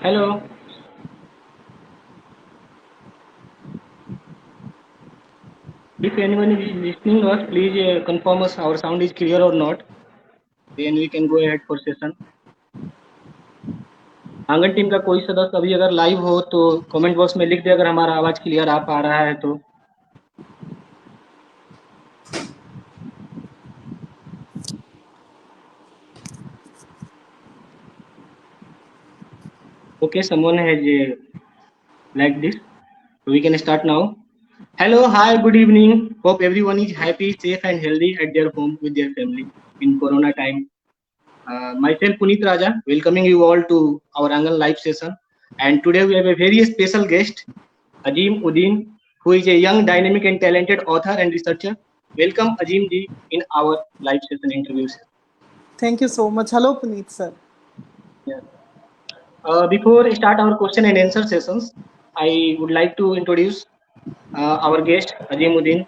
Hello. If anyone is listening to us, please confirm us our sound is clear or not. Then we can go ahead for session. आंगन team का कोई सदस्य अभी अगर live हो तो comment box में लिख दे अगर हमारा आवाज क्लियर आ पा रहा है तो। Okay, someone has like this. So we can start now. Hello, hi, good evening. Hope everyone is happy, safe, and healthy at their home with their family in Corona time. Myself, Puneet Raja, welcoming you all to our Angan live session. And today we have a very special guest, Azim Uddin, who is a young, dynamic, and talented author and researcher. Welcome, Azim ji, in our live session interviews. Thank you so much. Hello, Puneet sir. Yeah. Before we start our question and answer sessions, I would like to introduce our guest, Azimuddin.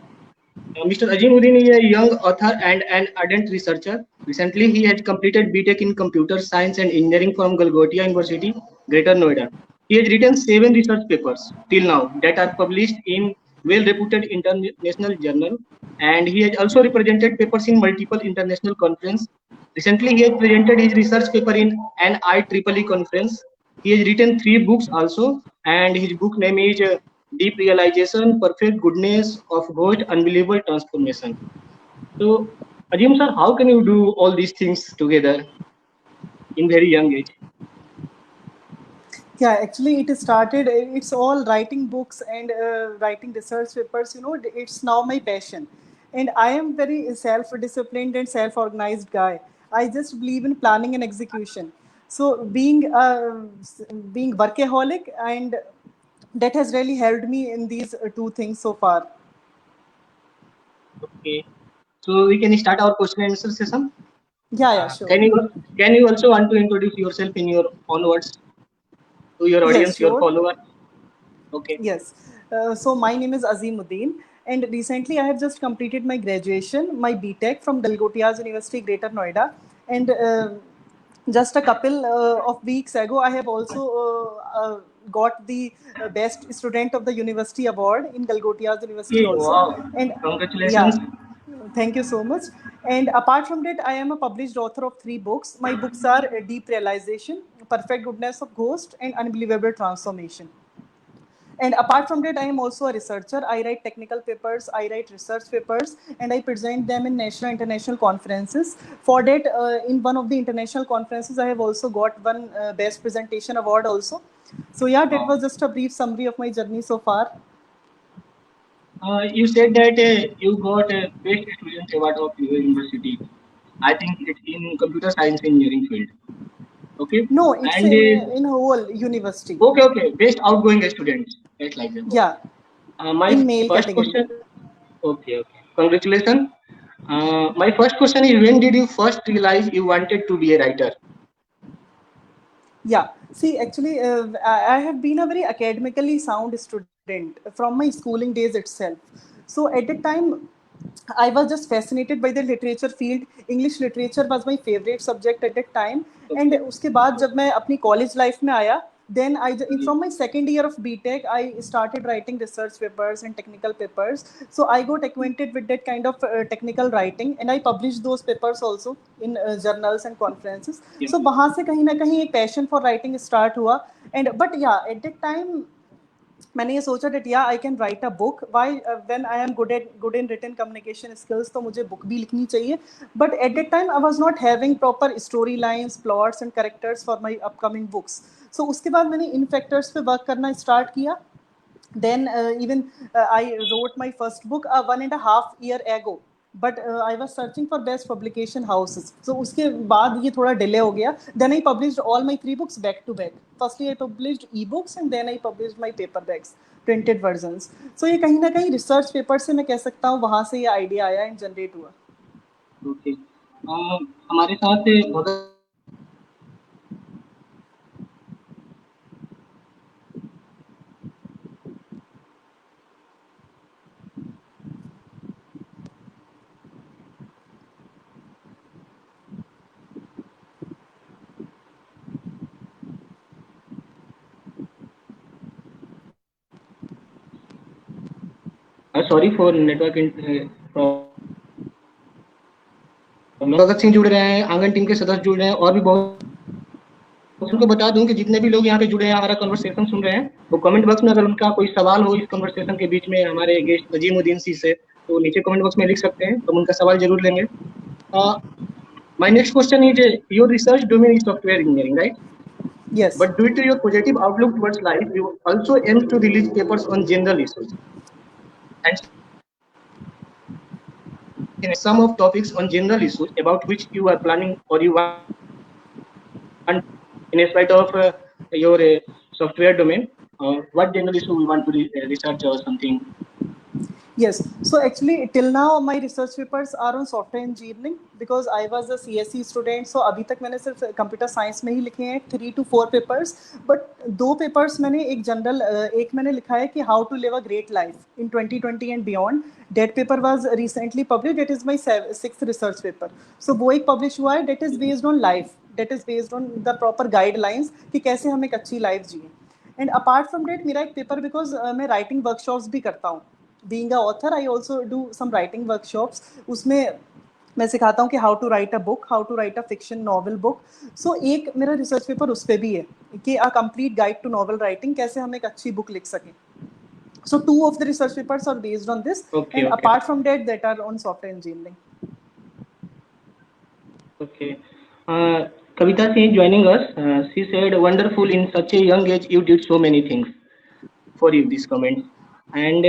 Mr. Azimuddin is a young author and an ardent researcher. Recently, he has completed BTech in Computer Science and Engineering from Galgotia University, Greater Noida. He has written 7 research papers till now that are published in well-reputed international journal, and he has also represented papers in multiple international conferences. Recently, he has presented his research paper in an IEEE conference. He has written 3 books also, and his book name is Deep Realization, Perfect Goodness of Ghost, Unbelievable Transformation. So, Ajim sir, how can you do all these things together in very young age? Yeah, actually, it started. It's all writing books and writing research papers. It's now my passion, and I am very self-disciplined and self-organized guy. I just believe in planning and execution. So being workaholic, and that has really helped me in these two things so far. Okay. So we can start our question and answer session. Yeah, yeah, Uh, sure. can you can you also want to introduce yourself in your own words to your Yes, audience, your sure. followers? Okay. Yes. So my name is Azimuddin, and recently I have just completed my graduation, my BTech from Galgotias University, Greater Noida, and just a couple of weeks ago, I have also got the Best Student of the University Award in Galgotias University Okay. also, Wow. and Congratulations. yeah. Thank you so much. And apart from that, I am a published author of 3 books. My books are Deep Realization, Perfect Goodness of Ghost, and Unbelievable Transformation. And apart from that, I am also a researcher. I write technical papers, I write research papers, and I present them in national international conferences. For that, in one of the international conferences, I have also got one best presentation award also. So yeah, that Wow. was just a brief summary of my journey so far. You said that you got a best student award of your university. I think it's in computer science engineering field. Okay. No, it's And in whole university. okay, best outgoing student. It's like that. Yeah, My in male first category. question. Okay. Congratulations. My first question is, when did you first realize you wanted to be a writer? Yeah. See, actually, I have been a very academically sound student from my schooling days itself. So at that time, I was just fascinated by the literature field. English literature was my favorite subject at that time. And Okay. उसके बाद जब मैं अपनी college life में आया, then Okay. from my second year of BTech, I started writing research papers and technical papers. So I got acquainted with that kind of technical writing, and I published those papers also in journals and conferences. Yeah. So वहाँ से कहीं ना कहीं एक passion for writing start हुआ. And but yeah, at that time मैंने ये सोचा that yeah I can write a book. Why when I am good in written communication skills तो मुझे book भी लिखनी चाहिए. But at that time I was not having proper storylines, plots and characters for my upcoming books. So उसके बाद मैंने इन factors पे work करना start किया. Then even I wrote my first book 1.5 year ago. But I was searching for best publication houses. So उसके बाद ये थोड़ा delay हो गया. Then I published all my 3 books back to back. Firstly I published ebooks and then I published my paperbacks, printed versions. So ये कहीं ना कहीं research paper से मैं कह सकता हूँ वहाँ से ये idea आया and generate हुआ. Okay. हमारे साथ भगत sorry for network Bhagat Singh जुड़ रहे हैं, आंगन टीम के सदस्य जुड़ रहे हैं, और भी बहुत। उनको बता दूं कि जितने भी लोग यहाँ पे जुड़े हैं, हमारा कन्वर्सेशन सुन रहे हैं, तो कमेंट बॉक्स में अगर उनका कोई सवाल हो इस कन्वर्सेशन के बीच में हमारे गेस्ट अजीमुद्दीन सी से, तो नीचे कमेंट बॉक्स में लिख सकते हैं, तो हम उनका सवाल जरूर लेंगे। My next question is, your research domain is software engineering, right? Yes. But due to your positive outlook towards life, you also aim to release papers on general issues and in some of topics on general issues about which you are planning or you want in spite of your software domain. What general issue we want to research or something? Yes. So actually, till now my research papers are on software engineering because I was a CSE student. So अभी तक मैंने सिर्फ computer science में ही लिखे हैं 3 to 4 papers. But 2 papers मैंने एक general एक मैंने लिखा है कि how to live a great life in 2020 and beyond. That paper was recently published. That is my 6th research paper. So वो एक publish हुआ है. That is based on life. That is based on the proper guidelines कि कैसे हम एक अच्छी life जिए. एंड अपार्ट फ्रॉम डेट मेरा एक पेपर बिकॉज मैं राइटिंग वर्कशॉप्स भी करता हूँ. Being a author I also do some writing workshops. उसमें मैं सिखाता हूँ कि how to write a book, how to write a fiction novel book. So एक मेरा रिसर्च पेपर उस पर भी है कि a complete guide to novel writing, कैसे हम एक अच्छी बुक लिख सकें. So 2 of the research papers are based on this. Okay, And okay, apart from that are on software engineering. okay. Kavita Singh joining us. She said, "Wonderful, in such a young age you did so many things." For you this comment. And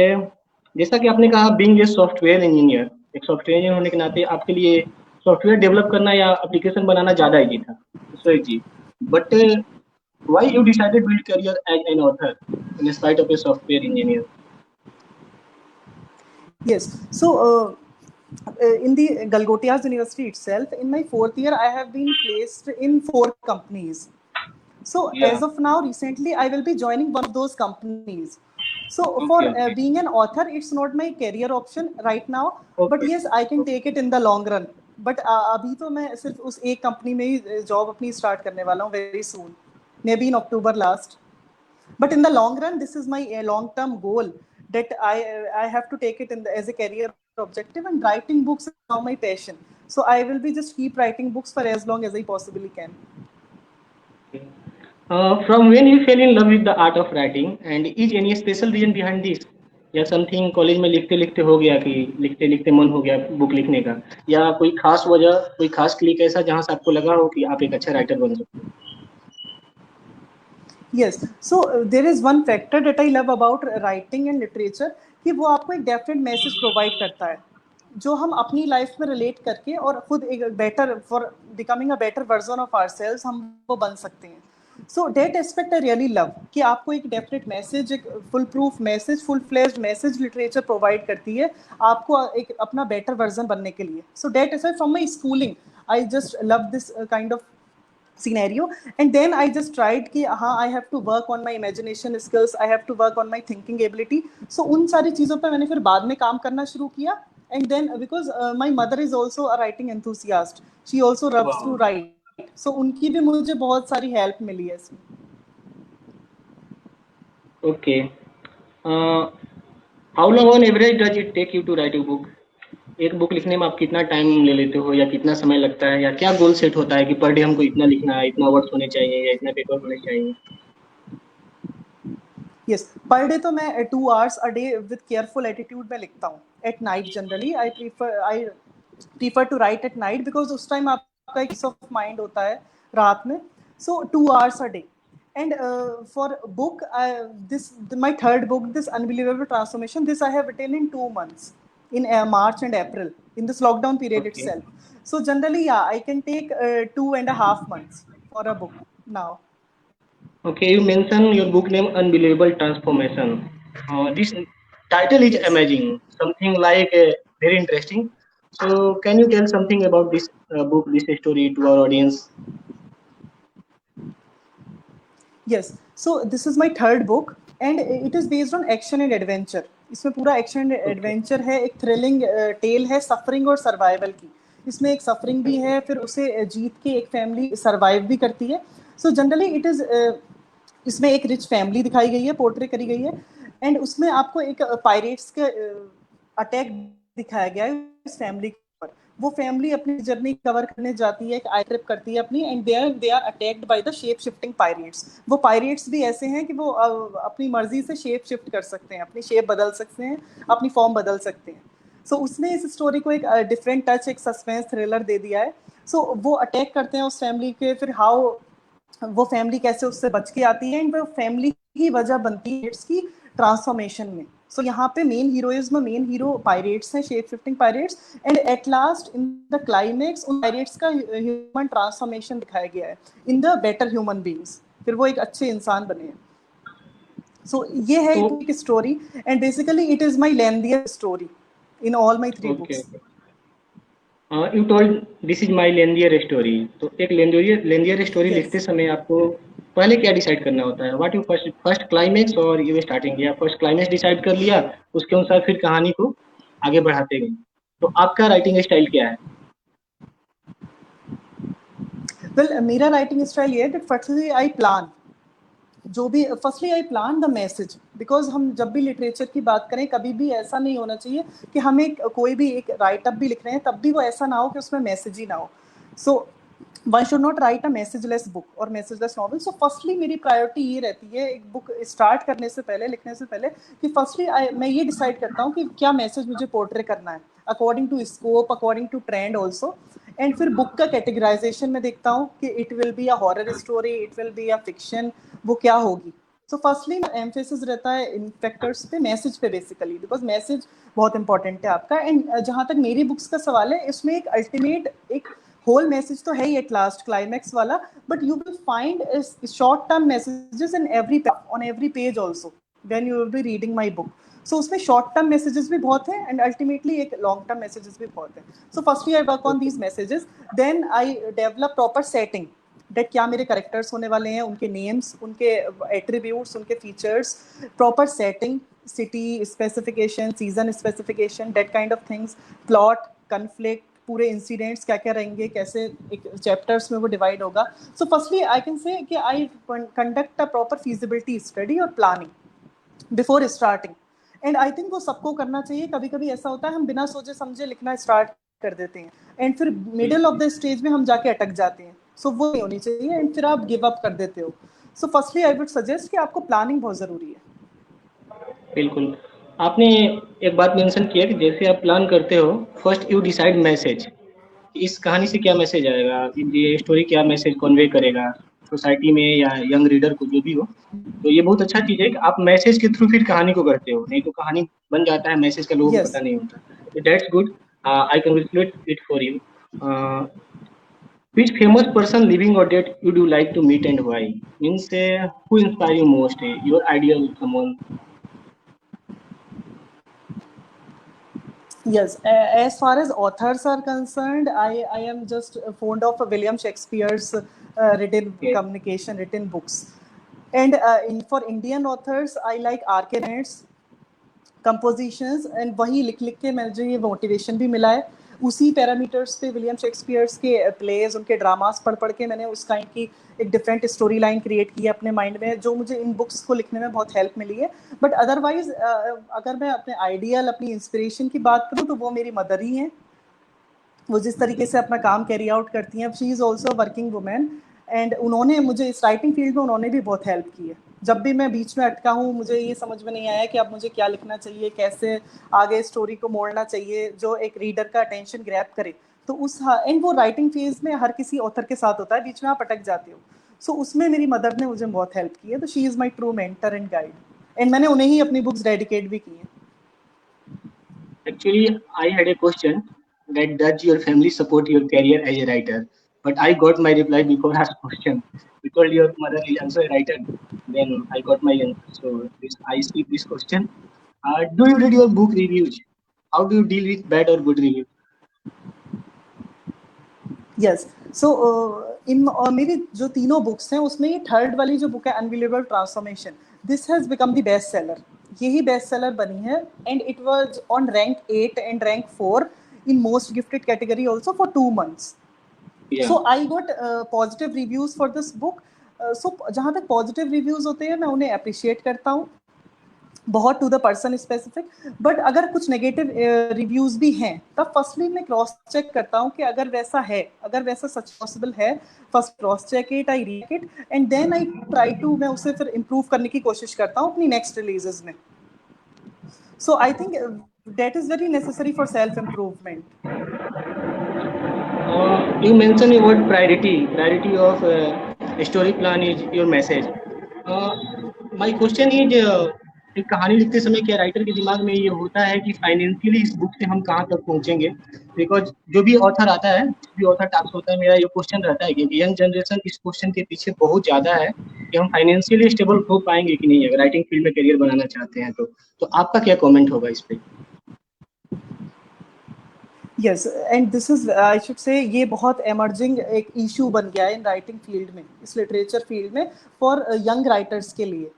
जैसा कि आपने कहा, being a software engineer, एक software engineer होने के नाते आपके लिए सॉफ्टवेयर डेवलप करना या एप्लीकेशन बनाना ज़्यादा ईजी था, so ji. But why you decided build career as an author in spite of a software engineer? Yes. So in the Galgotias University itself, in my 4th year, I have been placed in 4 companies. So Yeah. as of now, recently, I will be joining one of those companies. So for Okay, okay, being an author, it's not my career option right now. But okay. yes, I can take it in the long run. But अभी तो मैं सिर्फ उस एक company में ही job अपनी start करने वाला हूँ very soon, maybe in October last. But in the long run, this is my long term goal that I have to take it as a career objective, and writing books is now my passion. So I will be just keep writing books for as long as I possibly can. From when you fell in love with the art of writing, and is any special reason behind this? या something college में लिखते लिखते हो गया कि लिखते लिखते मन हो गया बुक लिखने का, या कोई खास वजह, कोई खास क्लिक ऐसा जहां से आपको लगा हो कि आप एक अच्छा राइटर बन सकते हो? Yes. So there is one factor that I love about writing and literature कि वो आपको एक डेफिनेट मैसेज प्रोवाइड करता है जो हम अपनी लाइफ में रिलेट करके और खुद एक better for becoming a better version of ourselves हम वो बन सकते हैं. So that aspect I really love कि आपको एक डेफिनेट मैसेज, एक full proof message, full fledged message literature provide करती है आपको एक अपना बेटर वर्जन बनने के लिए. So that aspect from my schooling I just love this kind of scenario, and then I just tried कि हाँ I have to work on my imagination skills, I have to work on my thinking ability. So उन सारी चीज़ों पे मैंने फिर बाद में काम करना शुरू किया. And then because my mother is also a writing enthusiast, she also loves to write, so उनकी भी मुझे बहुत सारी help मिली है इसमें. Okay. How long on average does it take you to write a book? एक बुक लिखने में आप कितना टाइम ले लेते हो, या कितना समय लगता है, या क्या गोल सेट होता है कि पर डे हमको इतना लिखना है, इतना वर्ड्स होने चाहिए, या इतना पेपर होने चाहिए? Yes, per day तो मैं 2 hours a day with careful attitude में लिखता हूँ. At night generally I prefer to write at night because उस टाइम आपका एक peace of mind होता है रात में. So 2 hours a day. And for book, my 3rd book, this Unbelievable Transformation, this I have written in 2 months, in March and April, in this lockdown period Okay. itself. So generally, yeah, I can take 2.5 months for a book now. Okay, you mentioned your book name Unbelievable Transformation. This title is Yes. amazing, something like very interesting. So can you tell something about this book, this story to our audience? Yes. So this is my 3rd book and it is based on action and adventure. इसमें पूरा action adventure है, एक thrilling tell है suffering और survival की. इसमें एक suffering भी है, फिर उसे जीत के एक फैमिली सर्वाइव भी करती है. सो जनरली इट इज इसमें एक रिच फैमिली दिखाई गई है, पोर्ट्रे करी गई है. एंड उसमें आपको एक पायरेट्स के अटैक दिखाया गया है इस फैमिली के ऊपर। वो फैमिली अपनी जर्नी कवर करने जाती है, एक आई ट्रिप करती है अपनी, and they are attacked by the shape shifting pirates. वो पायरेट्स भी ऐसे हैं कि वो अपनी मर्जी से शेप शिफ्ट कर सकते हैं, अपनी शेप बदल सकते हैं, अपनी फॉर्म बदल सकते हैं। सो उसने इस स्टोरी को एक डिफरेंट टच, एक सस्पेंस थ्रिलर दे दिया है। सो वो अटैक करते हैं उस फैमिली के, फिर हाउ वो फैमिली कैसे उससे बच के आती है, एंड वो फैमिली ही वजह बनती है इसकी ट्रांसफॉर्मेशन में। सो यहाँ पे मेन हीरो पायरेट्स हैं, shape shifting pirates, and at last in the climax उन पायरेट्स का ह्यूमन ट्रांसफॉर्मेशन दिखाया गया है in the better human beings. फिर वो एक अच्छे इंसान बने हैं। सो ये है तो एक story, and basically it is my lengthier story in all my 3 okay, books. You told this is my lengthier story. तो एक लेंदियर स्टोरी यस। लिखते समय आपको पहले क्या डिसाइड करना होता है? What you first first climax और यू स्टार्टिंग, या फर्स्ट क्लाइमेक्स डिसाइड कर लिया, उसके अनुसार फिर कहानी को आगे बढ़ाते गए? तो आपका राइटिंग स्टाइल क्या है? वेल मेरा राइटिंग स्टाइल ये है कि फर्स्टली आई प्लान, जो भी firstly I plan the message, because हम जब भी लिटरेचर की बात करें कभी भी ऐसा नहीं होना चाहिए कि हम एक कोई भी एक राइटअप भी लिख रहे हैं तब भी वो ऐसा ना हो कि उसमें मैसेज ही ना हो। So one should not write a messageless book और मैसेजलेस नॉवल। सो फर्स्टली मेरी प्रायोरिटी ये रहती है एक बुक स्टार्ट करने से पहले, लिखने से पहले, कि फर्स्टली मैं ये डिसाइड करता हूँ कि क्या मैसेज मुझे पोर्ट्रे करना है, according to scope, according to trend also. And फिर बुक का कैटेगराइजेशन में देखता हूँ कि it will be a horror story, it will be a fiction, वो क्या होगी। सो फर्स्टली एम्फेसिस रहता है इन फैक्टर्स पे, मैसेज पे बेसिकली, बिकॉज मैसेज बहुत इंपॉर्टेंट है आपका। एंड जहाँ तक मेरी बुक्स का सवाल है, इसमें एक अल्टीमेट एक होल मैसेज तो है ही एट लास्ट क्लाइमैक्स वाला, but you will find short term messages in every on every page also when you will be reading my book. So उसमें शॉर्ट टर्म मैसेजेस भी बहुत हैं एंड अल्टीमेटली एक long term messages भी बहुत हैं। So firstly I work on okay. These messages, then I develop proper setting, that क्या मेरे करेक्टर्स होने वाले हैं, उनके नेम्स, उनके एट्रीब्यूट्स, उनके features, proper setting, city specification, season specification, date kind of things, plot, conflict, पूरे इंसिडेंट्स क्या क्या रहेंगे, कैसे एक चैप्टर्स में वो डिवाइड होगा। सो फर्स्टली आई कैन से कि I conduct a proper feasibility study और planning before starting. And I think वो सबको करना चाहिए। कभी कभी ऐसा होता है हम बिना सोचे समझे लिखना स्टार्ट कर देते हैं एंड फिर मिडिल ऑफ बिल्कुल। द स्टेज में हम जाके अटक जाते हैं। सो वो नहीं होनी चाहिए एंड फिर आप गिव अप कर देते हो। सो फर्स्टली आई वुड सजेस्ट कि आपको प्लानिंग बहुत ज़रूरी है। बिल्कुल। आपने एक बात मेंशन किया कि जैसे आप प्लान करते हो, फर्स्ट यू डिसाइड मैसेज, इस कहानी से क्या मैसेज आएगा, ये स्टोरी क्या मैसेज कन्वे करेगा सोसाइटी में या यंग रीडर को, जो भी हो। तो ये बहुत अच्छा चीज़ है कि आप मैसेज के थ्रू फिर कहानी को करते हो, नहीं तो कहानी बन जाता है, मैसेज का लोगों को यस। पता नहीं होता। तो that's good, I congratulate it for you. Which famous person, living or dead, would you like to meet and why? Means, who inspire you most? Your ideal someone. Yes, as far as authors are concerned, I am just fond of William Shakespeare's written Okay. communication, written books. And for Indian authors, I like R.K. Naird's compositions, and वही लिख लिख के मुझे ये motivation भी मिला है। उसी पैरामीटर्स पे विलियम शेक्सपियर्स के प्लेज, उनके ड्रामास पढ़ पढ़ के मैंने उस काइंड की एक डिफरेंट स्टोरी लाइन क्रिएट की है अपने माइंड में, जो मुझे इन बुक्स को लिखने में बहुत हेल्प मिली है। बट अदरवाइज अगर मैं अपने आइडियल, अपनी इंस्पिरेशन की बात करूँ तो वो मेरी मदर ही हैं। वो जिस तरीके से अपना काम कैरी आउट करती हैं, she is also working women, and उन्होंने मुझे इस राइटिंग फील्ड में उन्होंने भी बहुत हेल्प की है। जब भी मैं बीच में अटका हूँ, मुझे ये समझ में नहीं आया कि अब मुझे क्या लिखना चाहिए, कैसे आगे स्टोरी को मोड़ना चाहिए जो एक रीडर का अटेंशन ग्रैब करे, तो उस एंड वो राइटिंग फेज में हर किसी ऑथर के साथ होता है, बीच में आप अटक जाते हो। सो उसमें मेरी मदर ने मुझे बहुत हेल्प की है, तो she is my true mentor and guide, and मैंने उन्हें ही अपनी बुक्स डेडिकेट भी की हैं। Actually, I had a question that does your family support your career as a writer? But I got my reply before asked question. You told your mother is also a writer. Then I got my answer. So I skip this question. Do you read your book reviews? How do you deal with bad or good reviews? Yes. So in मेरी जो तीनों books हैं उसमें ये third वाली जो book है unbelievable transformation, this has become the best seller. यही बेस्ट सेलर बनी है and it was on rank 8 and rank 4 in most gifted category also for 2 months। Yeah. So I got positive reviews for this book. So जहाँ तक positive reviews होते हैं मैं उन्हें appreciate करता हूँ, बहुत to the person specific. But अगर कुछ नेगेटिव रिव्यूज भी हैं तब फर्स्टली मैं क्रॉस चेक करता हूँ कि अगर वैसा है, अगर वैसा सच पॉसिबल है, first cross check it, I read it and then I try to, मैं उसे फिर इम्प्रूव करने की कोशिश करता हूँ अपनी नेक्स्ट रिलीजेस में। So I think that is very necessary for self improvement. You mentioned your word priority. Priority of story plan is your message. My question is, एक कहानी लिखते समय क्या राइटर के दिमाग में ये होता है कि फाइनेंशियली इस बुक से हम कहाँ तक पहुंचेंगे? बिकॉज जो भी ऑथर आता है, जो भी ऑथर टास्क होता है, मेरा ये क्वेश्चन रहता है कि यंग जनरेशन इस क्वेश्चन के पीछे बहुत ज्यादा है कि हम फाइनेंशियली स्टेबल हो पाएंगे कि नहीं, अगर राइटिंग फील्ड में करियर बनाना चाहते हैं तो आपका क्या कमेंट होगा इस पे? Yes, and this is I should say ये बहुत एमर्जिंग एक इशू बन गया है इन राइटिंग फील्ड में, इस लिटरेचर फील्ड में, फॉर यंग राइटर्स के लिए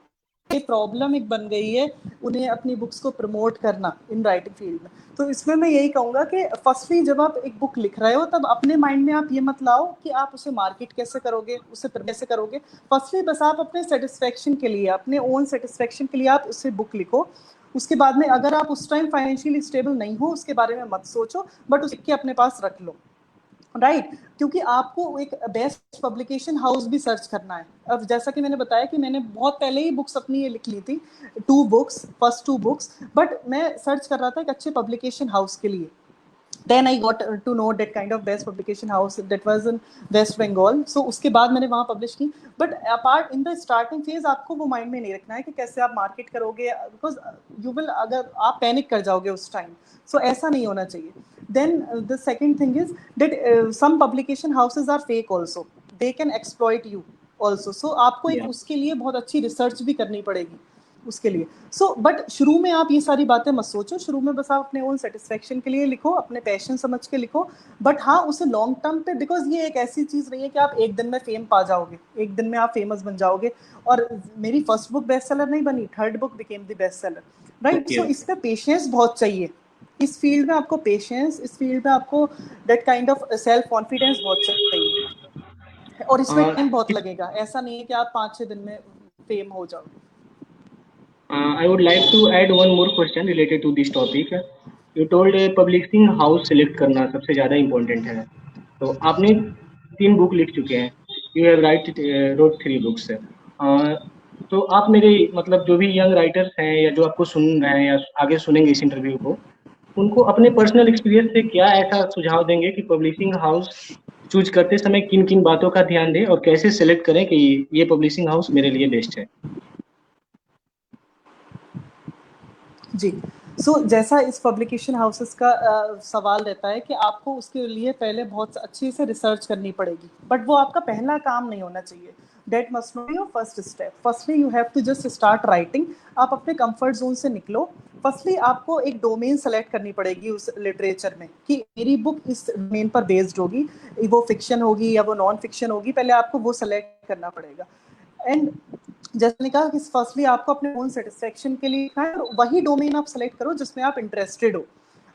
ये प्रॉब्लम एक बन गई है उन्हें अपनी बुक्स को प्रमोट करना इन राइटिंग फील्ड में। तो इसमें मैं यही कहूँगा कि फर्स्टली जब आप एक बुक लिख रहे हो तब अपने माइंड में आप ये मत लाओ कि आप उसे मार्केट कैसे करोगे, उसे कैसे करोगे। फर्स्टली बस आप अपने सेटिस्फेक्शन के लिए, अपने ओन सेटिस्फेक्शन के लिए आप उसे बुक लिखो। उसके बाद में अगर आप उस टाइम फाइनेंशियली स्टेबल नहीं हो उसके बारे में मत सोचो, बट उसे अपने पास रख लो, राइट क्योंकि आपको एक बेस्ट पब्लिकेशन हाउस भी सर्च करना है। अब जैसा कि मैंने बताया कि मैंने बहुत पहले ही बुक्स अपनी ये लिख ली थी, फर्स्ट टू बुक्स, बट मैं सर्च कर रहा था एक अच्छे पब्लिकेशन हाउस के लिए। then I got to know that kind of best publication house that was in West Bengal, so उसके बाद मैंने वहाँ पब्लिश की। But apart in the starting phase आपको वो माइंड में नहीं रखना है कि कैसे आप मार्केट करोगे, बिकॉज यू विल, अगर आप पैनिक कर जाओगे उस टाइम, सो ऐसा नहीं होना चाहिए। Then the second thing is that some publication houses are fake also, they can exploit you also, so आपको एक उसके लिए बहुत अच्छी रिसर्च भी करनी पड़ेगी उसके लिए। सो बट शुरू में आप ये सारी बातें मत सोचो, शुरू में बस आप अपने ओन सेटिस्फेक्शन के लिए लिखो, अपने पैशन समझ के लिखो। बट हाँ उसे लॉन्ग टर्म पे, बिकॉज ये एक ऐसी चीज नहीं है कि आप एक दिन में फेम पा जाओगे, एक दिन में आप फेमस बन जाओगे। और मेरी फर्स्ट बुक बेस्ट सेलर नहीं बनी, third book became the best seller, right. So इस पे पेशेंस बहुत चाहिए, इस फील्ड में आपको पेशेंस, इस फील्ड में आपको that kind of self confidence बहुत चाहिए, और इसमें टाइम बहुत लगेगा। ऐसा नहीं है कि आप 5-6 दिन में फेम हो जाओगे। I would like to add one more question related to this topic. You told publishing house select करना सबसे ज़्यादा इम्पोर्टेंट है। तो आपने 3 बुक लिख चुके हैं। You have road 3 books. तो आप मेरे मतलब जो भी यंग राइटर्स हैं या जो आपको सुन रहे हैं या आगे सुनेंगे इस इंटरव्यू को, उनको अपने पर्सनल एक्सपीरियंस से क्या ऐसा सुझाव देंगे कि पब्लिशिंग हाउस चूज करते समय किन किन बातों का ध्यान दें और कैसे सेलेक्ट करें कि ये पब्लिशिंग हाउस मेरे लिए बेस्ट है? जी, सो जैसा इस पब्लिकेशन हाउसेस का सवाल रहता है कि आपको उसके लिए पहले बहुत अच्छे से रिसर्च करनी पड़ेगी, बट वो आपका पहला काम नहीं होना चाहिए। That must not be your first step. Firstly you have to just start writing. आप अपने कंफर्ट जोन से निकलो। फर्स्टली आपको एक डोमेन सेलेक्ट करनी पड़ेगी उस लिटरेचर में कि मेरी बुक इस डोमेन पर बेस्ड होगी, वो फिक्शन होगी या वो नॉन फिक्शन होगी, पहले आपको वो सेलेक्ट करना पड़ेगा। एंड जैसे मैंने कहा कि फर्स्टली आपको अपने ओन सेटिस्फेक्शन के लिए लिखना है, और वही डोमेन आप सेलेक्ट करो जिसमें आप इंटरेस्टेड हो।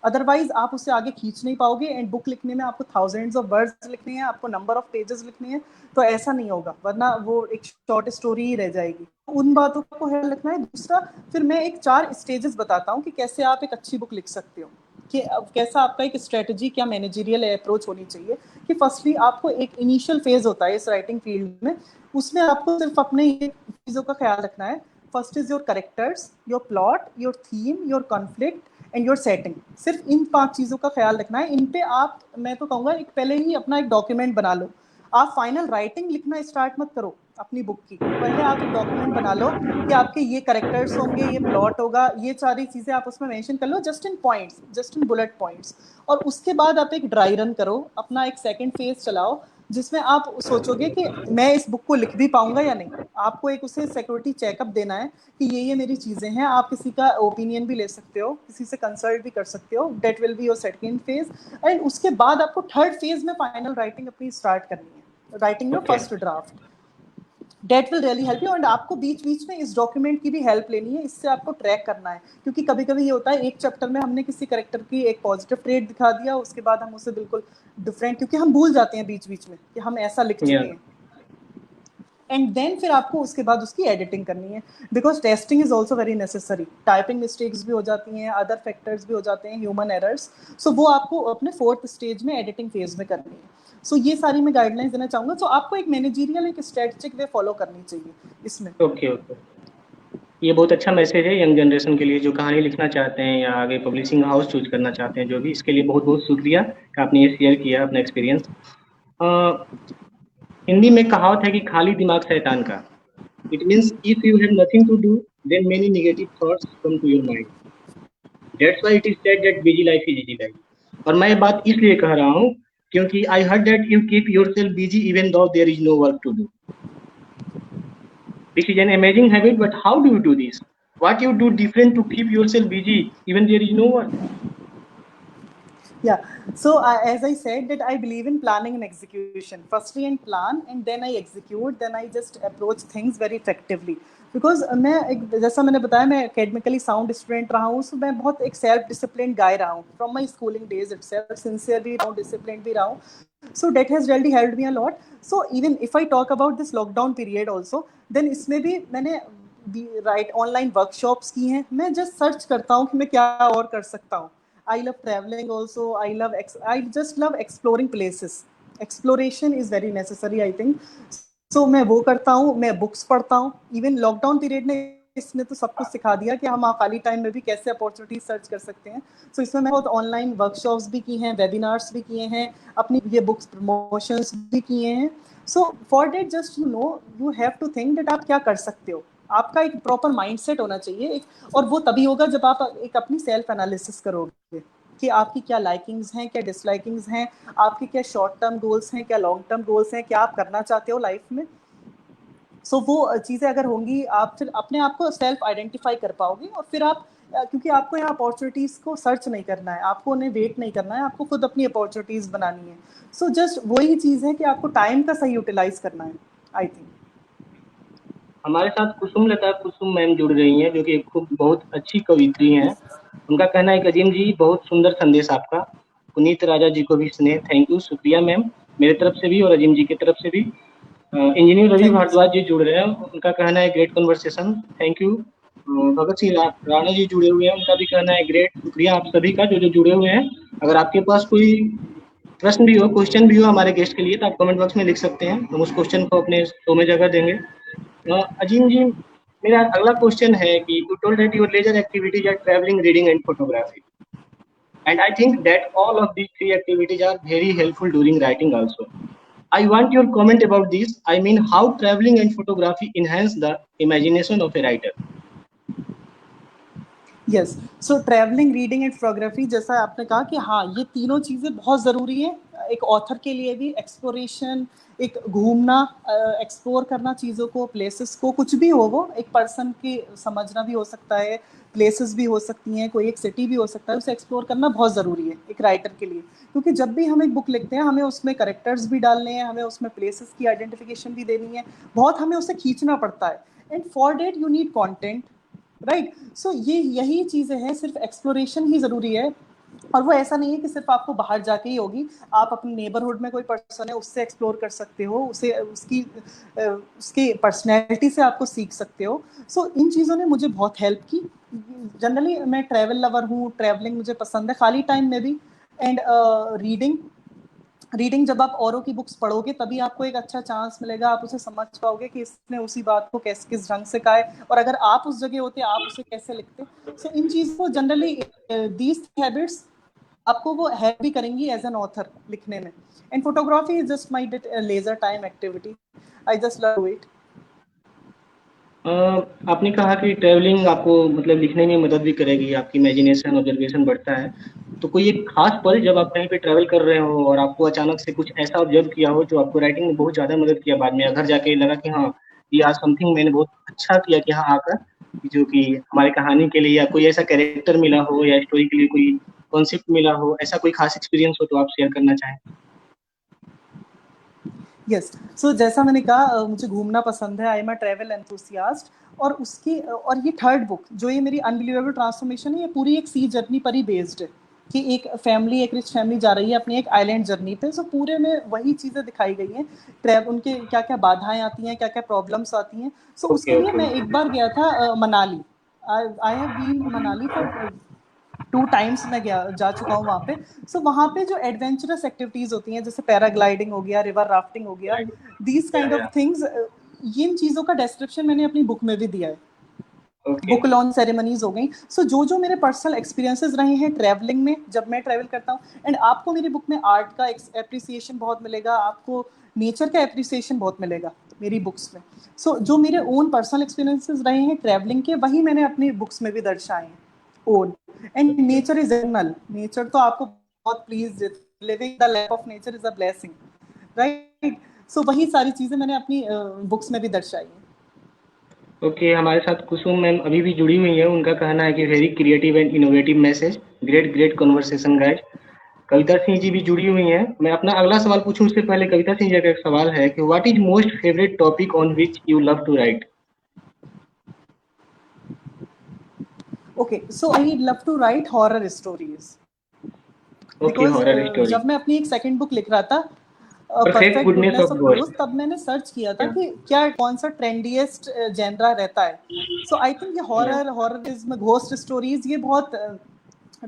अदरवाइज आप उससे आगे खींच नहीं पाओगे। एंड बुक लिखने में आपको थाउजेंड्स ऑफ वर्ड्स लिखने हैं, आपको नंबर ऑफ पेजेस लिखने हैं, तो ऐसा नहीं होगा, वरना वो एक शॉर्ट स्टोरी ही रह जाएगी। उन बातों को ख्याल रखना है। दूसरा, फिर मैं एक 4 स्टेजेस बताता हूँ कि कैसे आप एक अच्छी बुक लिख सकते हो, कि कैसा आपका एक स्ट्रेटजी, क्या मैनेजरियल अप्रोच होनी चाहिए। कि फर्स्टली आपको एक इनिशियल फेज होता है इस राइटिंग फील्ड में, उसमें आपको सिर्फ अपने ये चीज़ों का ख्याल रखना है। First is your characters, your plot, your theme, your conflict and your setting. सिर्फ इन 5 चीज़ों का ख्याल रखना है। इन पे आप, मैं तो कहूँगा, एक पहले ही अपना एक डॉक्यूमेंट बना लो। आप फाइनल राइटिंग लिखना स्टार्ट मत करो अपनी बुक की, पहले आप एक डॉक्यूमेंट बना लो कि आपके ये करेक्टर्स होंगे, ये प्लॉट होगा, ये सारी चीज़ें आप उसमें मेंशन कर लो, just in points, just in bullet points. और उसके बाद आप एक ड्राई रन करो, अपना एक सेकंड फेज चलाओ, जिसमें आप सोचोगे कि मैं इस बुक को लिख भी पाऊंगा या नहीं। आपको एक उसे सिक्योरिटी चेकअप देना है कि ये मेरी चीज़ें हैं। आप किसी का ओपिनियन भी ले सकते हो, किसी से कंसल्ट भी कर सकते हो। That will be your second phase. And उसके बाद आपको थर्ड फेज में फाइनल राइटिंग अपनी स्टार्ट करनी है, writing your first draft. That will really help you. And आपको बीच बीच में इस डॉक्यूमेंट की भी हेल्प लेनी है, इससे आपको ट्रैक करना है। क्योंकि कभी कभी ये होता है एक चैप्टर में हमने किसी करेक्टर की एक पॉजिटिव ट्रेट दिखा दिया, उसके बाद हम उसे बिल्कुल डिफरेंट, क्योंकि हम भूल जाते हैं बीच बीच में कि हम ऐसा लिख चुके हैं। एंड देन फिर आपको उसके बाद उसकी एडिटिंग करनी है, because testing is also very necessary. Typing mistakes भी हो जाती हैं, अदर फैक्टर्स भी हो जाते हैं, ह्यूमन एरर्स, सो वो आपको अपने 4th स्टेज में एडिटिंग फेज में करनी है। सो ये सारी मैं गाइडलाइंस देना चाहूँगा। सो आपको एक मैनेजरियल, एक स्ट्रेटजिक वे फॉलो करनी चाहिए इसमें। ओके ओके, ये बहुत अच्छा मैसेज है यंग जनरेशन के लिए जो कहानी लिखना चाहते हैं या आगे पब्लिशिंग हाउस चूज करना चाहते हैं, जो भी, इसके लिए बहुत बहुत शुक्रिया कि आपने ये शेयर किया अपना एक्सपीरियंस। हिंदी में कहावत है कि खाली दिमाग शैतान का। It means if you have nothing to do then many negative thoughts come to your mind. That's why it is said that busy life is easy life. और मैं ये बात इसलिए कह रहा हूँ क्योंकि I heard that you keep yourself busy even though there is no work to do. This is an amazing habit, but how do you do this? What you do different to keep yourself busy even there is no work? Yeah, so as I said that I believe in planning and execution. Firstly I plan and then I execute, then I just approach things very effectively. Because मैं एक, जैसा मैंने बताया, मैं academically sound student रहा हूँ, सो मैं बहुत एक सेल्फ डिसिप्लिन गाय रहा हूँ from my schooling days itself, sincere भी रहा हूँ, डिसिप्लिन भी रहा हूँ, so that has really helped me a lot. So even if I talk about this lockdown period also, then इसमें भी मैंने राइट ऑनलाइन वर्कशॉप्स की हैं। मैं जस्ट सर्च करता हूँ कि मैं क्या और कर सकता हूँ। I love traveling also. I just love exploring places. Exploration is very necessary, I think. So मैं वो करता हूँ, मैं बुक्स पढ़ता हूँ। इवन लॉकडाउन पीरियड ने इसने तो सब कुछ सिखा दिया कि हम खाली टाइम में भी कैसे अपॉर्चुनिटी सर्च कर सकते हैं। सो इसमें मैं बहुत ऑनलाइन वर्कशॉप्स भी की हैं, वेबिनार्स भी किए हैं, अपनी ये बुक्स प्रमोशंस भी किए हैं। So for that just you have to think that आप क्या कर सकते हो। आपका एक प्रॉपर माइंडसेट होना चाहिए एक, और वो तभी होगा जब आप एक अपनी सेल्फ एनालिसिस करोगे कि आपकी क्या लाइकिंग्स हैं, क्या डिसलाइकिंग्स हैं, आपके क्या शॉर्ट टर्म गोल्स हैं, क्या लॉन्ग टर्म गोल्स हैं, क्या आप करना चाहते हो लाइफ में। सो वो चीज़ें अगर होंगी, आप फिर अपने आप को सेल्फ आइडेंटिफाई कर पाओगे, और फिर आप, क्योंकि आपको यहाँ अपॉर्चुनिटीज़ को सर्च नहीं करना है, आपको उन्हें वेट नहीं करना है, आपको खुद अपनी अपॉर्चुनिटीज़ बनानी है। सो जस्ट वही चीज़ है कि आपको टाइम का सही यूटिलाइज करना है, आई थिंक। हमारे साथ कुसुम मैम जुड़ रही हैं जो कि खूब बहुत अच्छी कवित्री हैं। उनका कहना है कि अजीम जी बहुत सुंदर संदेश आपका, पुनीत राजा जी को भी स्नेह, थैंक यू, शुक्रिया मैम, मेरे तरफ से भी और अजीम जी की तरफ से भी। Engineer Ravi thank you Bhardwaj sir. Ji जुड़ रहे हैं, उनका कहना है great conversation, thank you. Bhagat Singh Rana ji जुड़े हुए हैं, उनका भी कहना है ग्रेट, शुक्रिया आप सभी का जो जो जुड़े हुए हैं। अगर आपके पास कोई प्रश्न भी हो, क्वेश्चन भी हो हमारे गेस्ट के लिए, तो आप कमेंट बॉक्स में लिख सकते हैं, हम उस क्वेश्चन को अपने शो में जगह देंगे। अजीम जी, मेरा अगला क्वेश्चन है कि you told that your leisure activities are travelling, reading and photography, and I think that all of these three activities are very helpful during writing also. I want your comment about this. I mean, how traveling and photography enhance the imagination of a writer. Yes, so travelling, reading and photography, जैसा आपने कहा कि हाँ, ये तीनों चीज़ें बहुत ज़रूरी हैं एक ऑथर के लिए भी। एक्सप्लोरेशन, एक घूमना, एक्सप्लोर करना चीज़ों को, प्लेसेस को, कुछ भी हो, वो एक पर्सन की समझना भी हो सकता है, प्लेसेस भी हो सकती हैं, कोई एक सिटी भी हो सकता है, उसे एक्सप्लोर करना बहुत ज़रूरी है एक राइटर के लिए। क्योंकि जब भी हम एक बुक लिखते हैं, हमें उसमें करेक्टर्स भी डालने हैं, हमें उसमें प्लेसेस की आइडेंटिफिकेशन भी देनी है, बहुत हमें उसे खींचना पड़ता है, and for that you need content, right. So ये यही चीज़ें हैं, सिर्फ एक्सप्लोरेशन ही ज़रूरी है। और वो ऐसा नहीं है कि सिर्फ आपको बाहर जाके ही होगी, आप अपने नेबरहुड में कोई पर्सन है उससे एक्सप्लोर कर सकते हो, उसे उसकी पर्सनैलिटी से आपको सीख सकते हो। सो इन चीज़ों ने मुझे बहुत हेल्प की। जनरली मैं ट्रैवल लवर हूँ, ट्रैवलिंग मुझे पसंद है खाली टाइम में भी, एंड रीडिंग जब आप औरों की बुक्स पढ़ोगे तभी आपको एक अच्छा चांस मिलेगा, आप उसे समझ पाओगे कि इसने उसी बात को किस ढंग से कहा है, और अगर आप उस जगह होते आप उसे कैसे लिखते। सो इन चीज़ को जनरली दीज हैबिट्स आपको वो हेल्प भी करेंगी एज एन ऑथर लिखने में। And photography is just my leisure time activity, I just love it. आपने कहा कि ट्रैवलिंग आपको मतलब लिखने में मदद भी करेगी, आपकी इमेजिनेशन, ऑब्जर्वेशन बढ़ता है। तो कोई एक खास पल जब आप कहीं पे ट्रैवल कर रहे हो और आपको अचानक से कुछ ऐसा ऑब्जर्व किया हो जो आपको राइटिंग में बहुत ज़्यादा मदद किया, बाद में घर जाके लगा कि हाँ, ये आज समथिंग मैंने बहुत अच्छा किया कि यहाँ आकर, जो कि हमारी कहानी के लिए या कोई ऐसा कैरेक्टर मिला हो या स्टोरी के लिए कोई कॉन्सेप्ट मिला हो, ऐसा कोई खास एक्सपीरियंस हो तो आप शेयर करना चाहें? यस, सो जैसा मैंने कहा, मुझे घूमना पसंद है, I am a travel enthusiast. और उसकी और ये थर्ड बुक जो ये मेरी अनबिलीवेबल ट्रांसफॉर्मेशन है, ये पूरी एक सी जर्नी पर ही बेस्ड है। कि एक फैमिली, एक रिच फैमिली जा रही है अपनी एक आइलैंड जर्नी पे। सो पूरे में वही चीज़ें दिखाई गई हैं, ट्रैव उनके क्या-क्या बाधाएँ आती हैं, क्या-क्या प्रॉब्लम्स आती हैं। सो ओके उसके लिए ओके। मैं एक बार गया था Manali. I have been Manali for 2 times मैं गया जा चुका हूँ वहाँ पे। सो वहाँ पे जो एडवेंचरस एक्टिविटीज़ होती हैं, जैसे पैराग्लाइडिंग हो गया, रिवर राफ्टिंग हो गया, दीज़ काइंड या ऑफ थिंग्स, इन चीज़ों का डिस्क्रिप्शन मैंने अपनी बुक में भी दिया है। ओके बुक लॉन्च सेरेमनीज हो गई। सो जो जो मेरे पर्सनल एक्सपीरियंसेस रहे हैं ट्रैवलिंग में, जब मैं ट्रैवल करता हूँ, एंड आपको मेरी बुक में आर्ट का एप्रिसिएशन बहुत मिलेगा, आपको नेचर का एप्रिसिएशन बहुत मिलेगा मेरी बुक्स में। सो जो मेरे ओन पर्सनल एक्सपीरियंसेस रहे हैं ट्रैवलिंग के, वही मैंने अपनी बुक्स में भी दर्शाए हैं ओन। And okay. Nature is eternal, nature तो आपको बहुत please, living the life of nature is a blessing, right. So वही सारी चीजें मैंने अपनी बुक्स में भी दर्शाई हैं। ओके, हमारे साथ कुसुम मैम अभी भी जुड़ी हुई हैं। उनका कहना है कि very creative and innovative message, great great conversation guys. Kavita Singh ji भी जुड़ी हुई हैं। मैं अपना अगला सवाल पूछूं उससे पहले कविता सिंह जी का एक सवाल है कि what is most favourite topic on which you love to write? Okay, so I love to write horror stories okay, because horror story. जब मैं अपनी एक सेकंड बुक लिख रहा था, perfect perfect goodness goodness of of ghost. Ghost, तब मैंने search किया था कि क्या कौन सा ट्रेंडिएस्ट जेनरा रहता है। सो आई थिंक ये हॉरर, हॉररिज्म, घोस्ट स्टोरीज, ये बहुत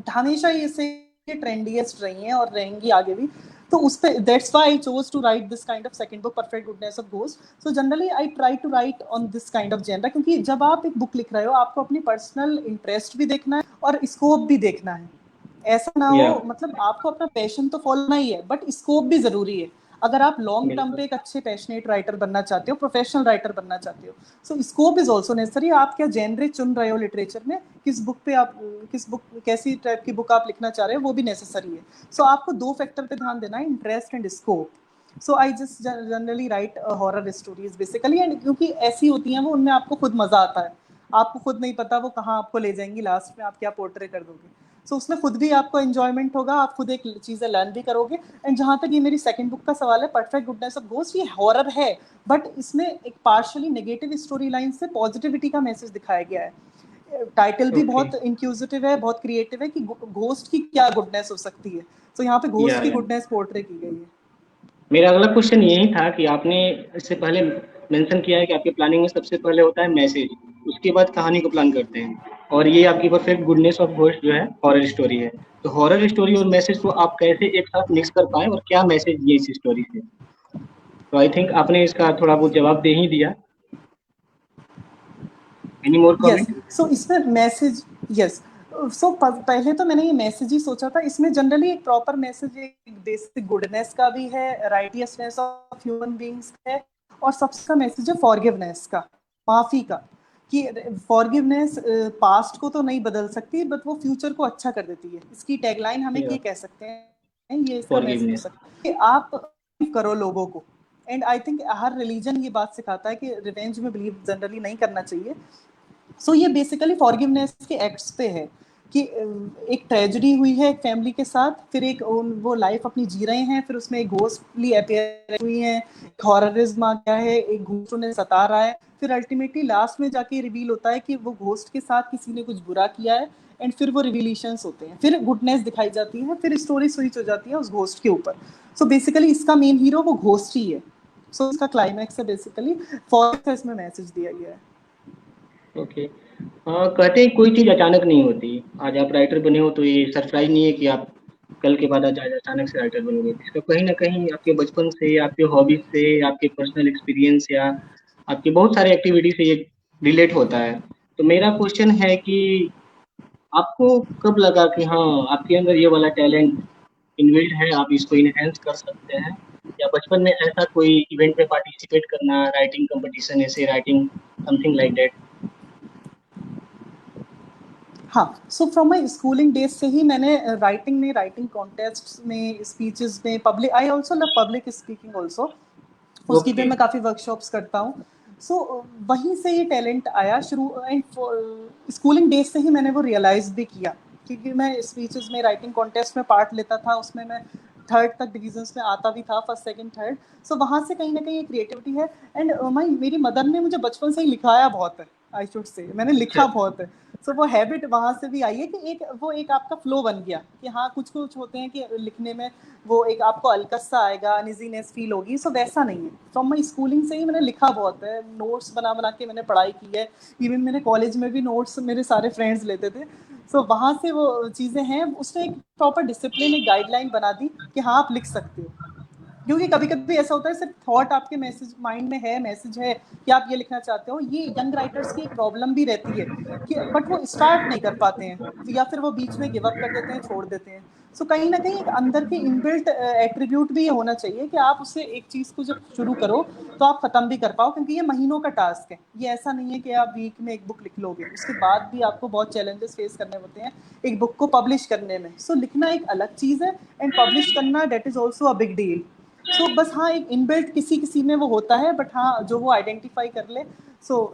हमेशा ये से ट्रेंडिएस्ट रही हैं और रहेंगी आगे भी। तो उस पे that's why I chose to write this kind of second book, perfect goodness of ghost. So generally I try to write on this kind of genre, क्योंकि जब आप एक बुक लिख रहे हो, आपको अपनी पर्सनल इंटरेस्ट भी देखना है और स्कोप भी देखना है। ऐसा ना या हो, मतलब आपको अपना पैशन तो फॉलो करना ही है, बट स्कोप भी जरूरी है। अगर आप लॉन्ग टर्म बिल्कुल। पे एक अच्छे पैशनेट राइटर बनना चाहते हो, प्रोफेशनल राइटर बनना चाहते हो, सो स्कोप इज ऑल्सो नेसेसरी। आप क्या जेनरे चुन रहे हो लिटरेचर में, किस बुक पे आप, किस बुक, कैसी टाइप की बुक आप लिखना चाह रहे हो, वो भी नेसेसरी है। सो आपको 2 फैक्टर पे ध्यान देना है, interest and scope. So I just generally right horror stories basically, and क्योंकि ऐसी होती हैं वो, उनमें आपको खुद मजा आता है। आपको खुद नहीं पता वो कहाँ आपको ले जाएंगी, लास्ट में आप क्या पोर्ट्रे कर दोगे। सो उसमें खुद भी आपको एंजॉयमेंट होगा, आप खुद एक चीज़ें लर्न भी करोगे। एंड जहाँ तक ये मेरी सेकंड बुक का सवाल है, परफेक्ट गुडनेस ऑफ घोस्ट, ये हॉरर है, बट इसमें एक पार्शियली नेगेटिव स्टोरी लाइन से पॉजिटिविटी का मैसेज दिखाया गया है। टाइटल भी ओके। बहुत इंक्यूजिटिव है, बहुत क्रिएटिव है कि घोस्ट की क्या गुडनेस हो सकती है। तो यहाँ पे घोस्ट की या गुडनेस पोर्ट्रे की गई है। मेरा अगला क्वेश्चन यही था कि आपने इससे पहले मेंशन किया है कि आपके प्लानिंग में सबसे पहले होता है मैसेज, उसके बाद कहानी को प्लान करते हैं, और ये आपकी परफेक्ट गुडनेस ऑफ घोस्ट जो है हॉरर स्टोरी है। तो हॉरर स्टोरी और मैसेज को आप कैसे एक साथ मिक्स कर पाए और क्या मैसेज ये इस स्टोरी से? तो आई थिंक आपने इसका थोड़ा बहुत जवाब दे ही दिया। Any more yes, comment? So इसमें मैसेज, यस, सो पहले तो मैंने ये मैसेज ही सोचा था। इसमें जनरली एक प्रॉपर मैसेज, एक बेसिक गुडनेस का भी है, राइटियसनेस ऑफ ह्यूमन बींग्स है, और सबका मैसेज है फॉरगिवनेस का, माफी का। कि फॉरगिवनेस पास्ट को तो नहीं बदल सकती, बट वो फ्यूचर को अच्छा कर देती है। इसकी टैगलाइन हमें ये कह सकते हैं, ये इसका मैसेज हो फॉरगिवनेस। सकता है कि आप करो लोगों को। And I think her religion ये बात सिखाता है कि रिवेंज में बिलीव जनरली नहीं करना चाहिए। सो ये बेसिकली फॉरगिवनेस के एक्ट्स पे है कि एक ट्रेजेडी हुई है एक फैमिली के साथ, फिर एक वो लाइफ अपनी जी रहे हैं, फिर उसमें एक घोस्टली अपीयर हुई है, हॉररिज्म आ गया है, एक घोस्ट उन्हें सता रहा है, फिर अल्टीमेटली लास्ट में जाके रिवील होता है कि वो घोस्ट के साथ किसी ने कुछ बुरा किया है। एंड फिर वो रिविलेशंस होते हैं, फिर गुडनेस दिखाई जाती है, फिर स्टोरी स्विच हो जाती है उस घोस्ट के ऊपर। सो बेसिकली इसका मेन हीरो वो घोस्ट ही है। सो इसका क्लाइमैक्स है बेसिकली, फॉर इसमें मैसेज दिया गया है। ओके। कहते हैं कोई चीज़ अचानक नहीं होती। आज आप राइटर बने हो तो ये सरप्राइज नहीं है कि आप कल के बाद आज आज अचानक से राइटर बनोगे। इसका कहीं न कहीं आपके बचपन से, आपके हॉबीज से, आपके पर्सनल एक्सपीरियंस या आपकी बहुत सारी एक्टिविटी से ये रिलेट होता है। तो मेरा क्वेश्चन है कि आपको कब लगा कि हाँ, आपके अंदर ये वाला टैलेंट इनबिल्ट है, आप इसको इनहैंस कर सकते हैं? या बचपन में ऐसा कोई इवेंट में पार्टिसिपेट करना, राइटिंग कंपटीशन, ऐसे राइटिंग समथिंग लाइक दैट? हाँ, so from my schooling days से ही मैंने राइटिंग में, राइटिंग कॉन्टेस्ट में, स्पीचेस में, public, I also love public speaking also, उसकी भी ओके। मैं काफ़ी वर्कशॉप्स करता हूँ। सो वहीं से ये टैलेंट आया शुरू। एंड स्कूलिंग डेज से ही मैंने वो रियलाइज़ भी किया, क्योंकि मैं स्पीचेस में, राइटिंग कॉन्टेस्ट में पार्ट लेता था, उसमें मैं थर्ड तक डिविजन्स में आता भी था, फर्स्ट सेकंड थर्ड। सो वहाँ से कहीं ना कहीं ये क्रिएटिविटी है। एंड मेरी मदर ने मुझे बचपन से ही लिखाया बहुत है, आई शुड से, मैंने लिखा बहुत है। सो वो हैबिट वहाँ से भी आई है कि एक आपका फ्लो बन गया कि हाँ कुछ कुछ होते हैं कि लिखने में वो एक आपको अलकस सा आएगा, अनइजीनेस फील होगी, सो वैसा नहीं है। फ्रॉम माई स्कूलिंग से ही मैंने लिखा बहुत है, नोट्स बना बना के मैंने पढ़ाई की है। इवन मेरे कॉलेज में भी नोट्स मेरे सारे फ्रेंड्स लेते थे। सो वहाँ से वो चीज़ें हैं, उसने एक प्रॉपर डिसिप्लिन, एक गाइडलाइन बना दी कि हाँ आप लिख सकते हो। क्योंकि कभी कभी ऐसा होता है सिर्फ थॉट आपके मैसेज माइंड में है, मैसेज है कि आप ये लिखना चाहते हो। ये यंग राइटर्स की एक प्रॉब्लम भी रहती है कि बट वो स्टार्ट नहीं कर पाते हैं, या फिर वो बीच में गिव अप कर देते हैं, छोड़ देते हैं। सो कहीं ना कहीं एक अंदर के इनबिल्ट एट्रीब्यूट भी ये होना चाहिए कि आप उससे एक चीज़ को जब शुरू करो तो आप खत्म भी कर पाओ, क्योंकि ये महीनों का टास्क है। ये ऐसा नहीं है कि आप वीक में एक बुक लिख लोगे, उसके बाद भी आपको बहुत चैलेंजेस फेस करने होते हैं एक बुक को पब्लिश करने में। सो लिखना एक अलग चीज़ है, एंड पब्लिश करना that is also a big deal. So बस हाँ एक इनबिल्ट किसी किसी में वो होता है, बट हाँ जो वो आइडेंटिफाई कर ले, so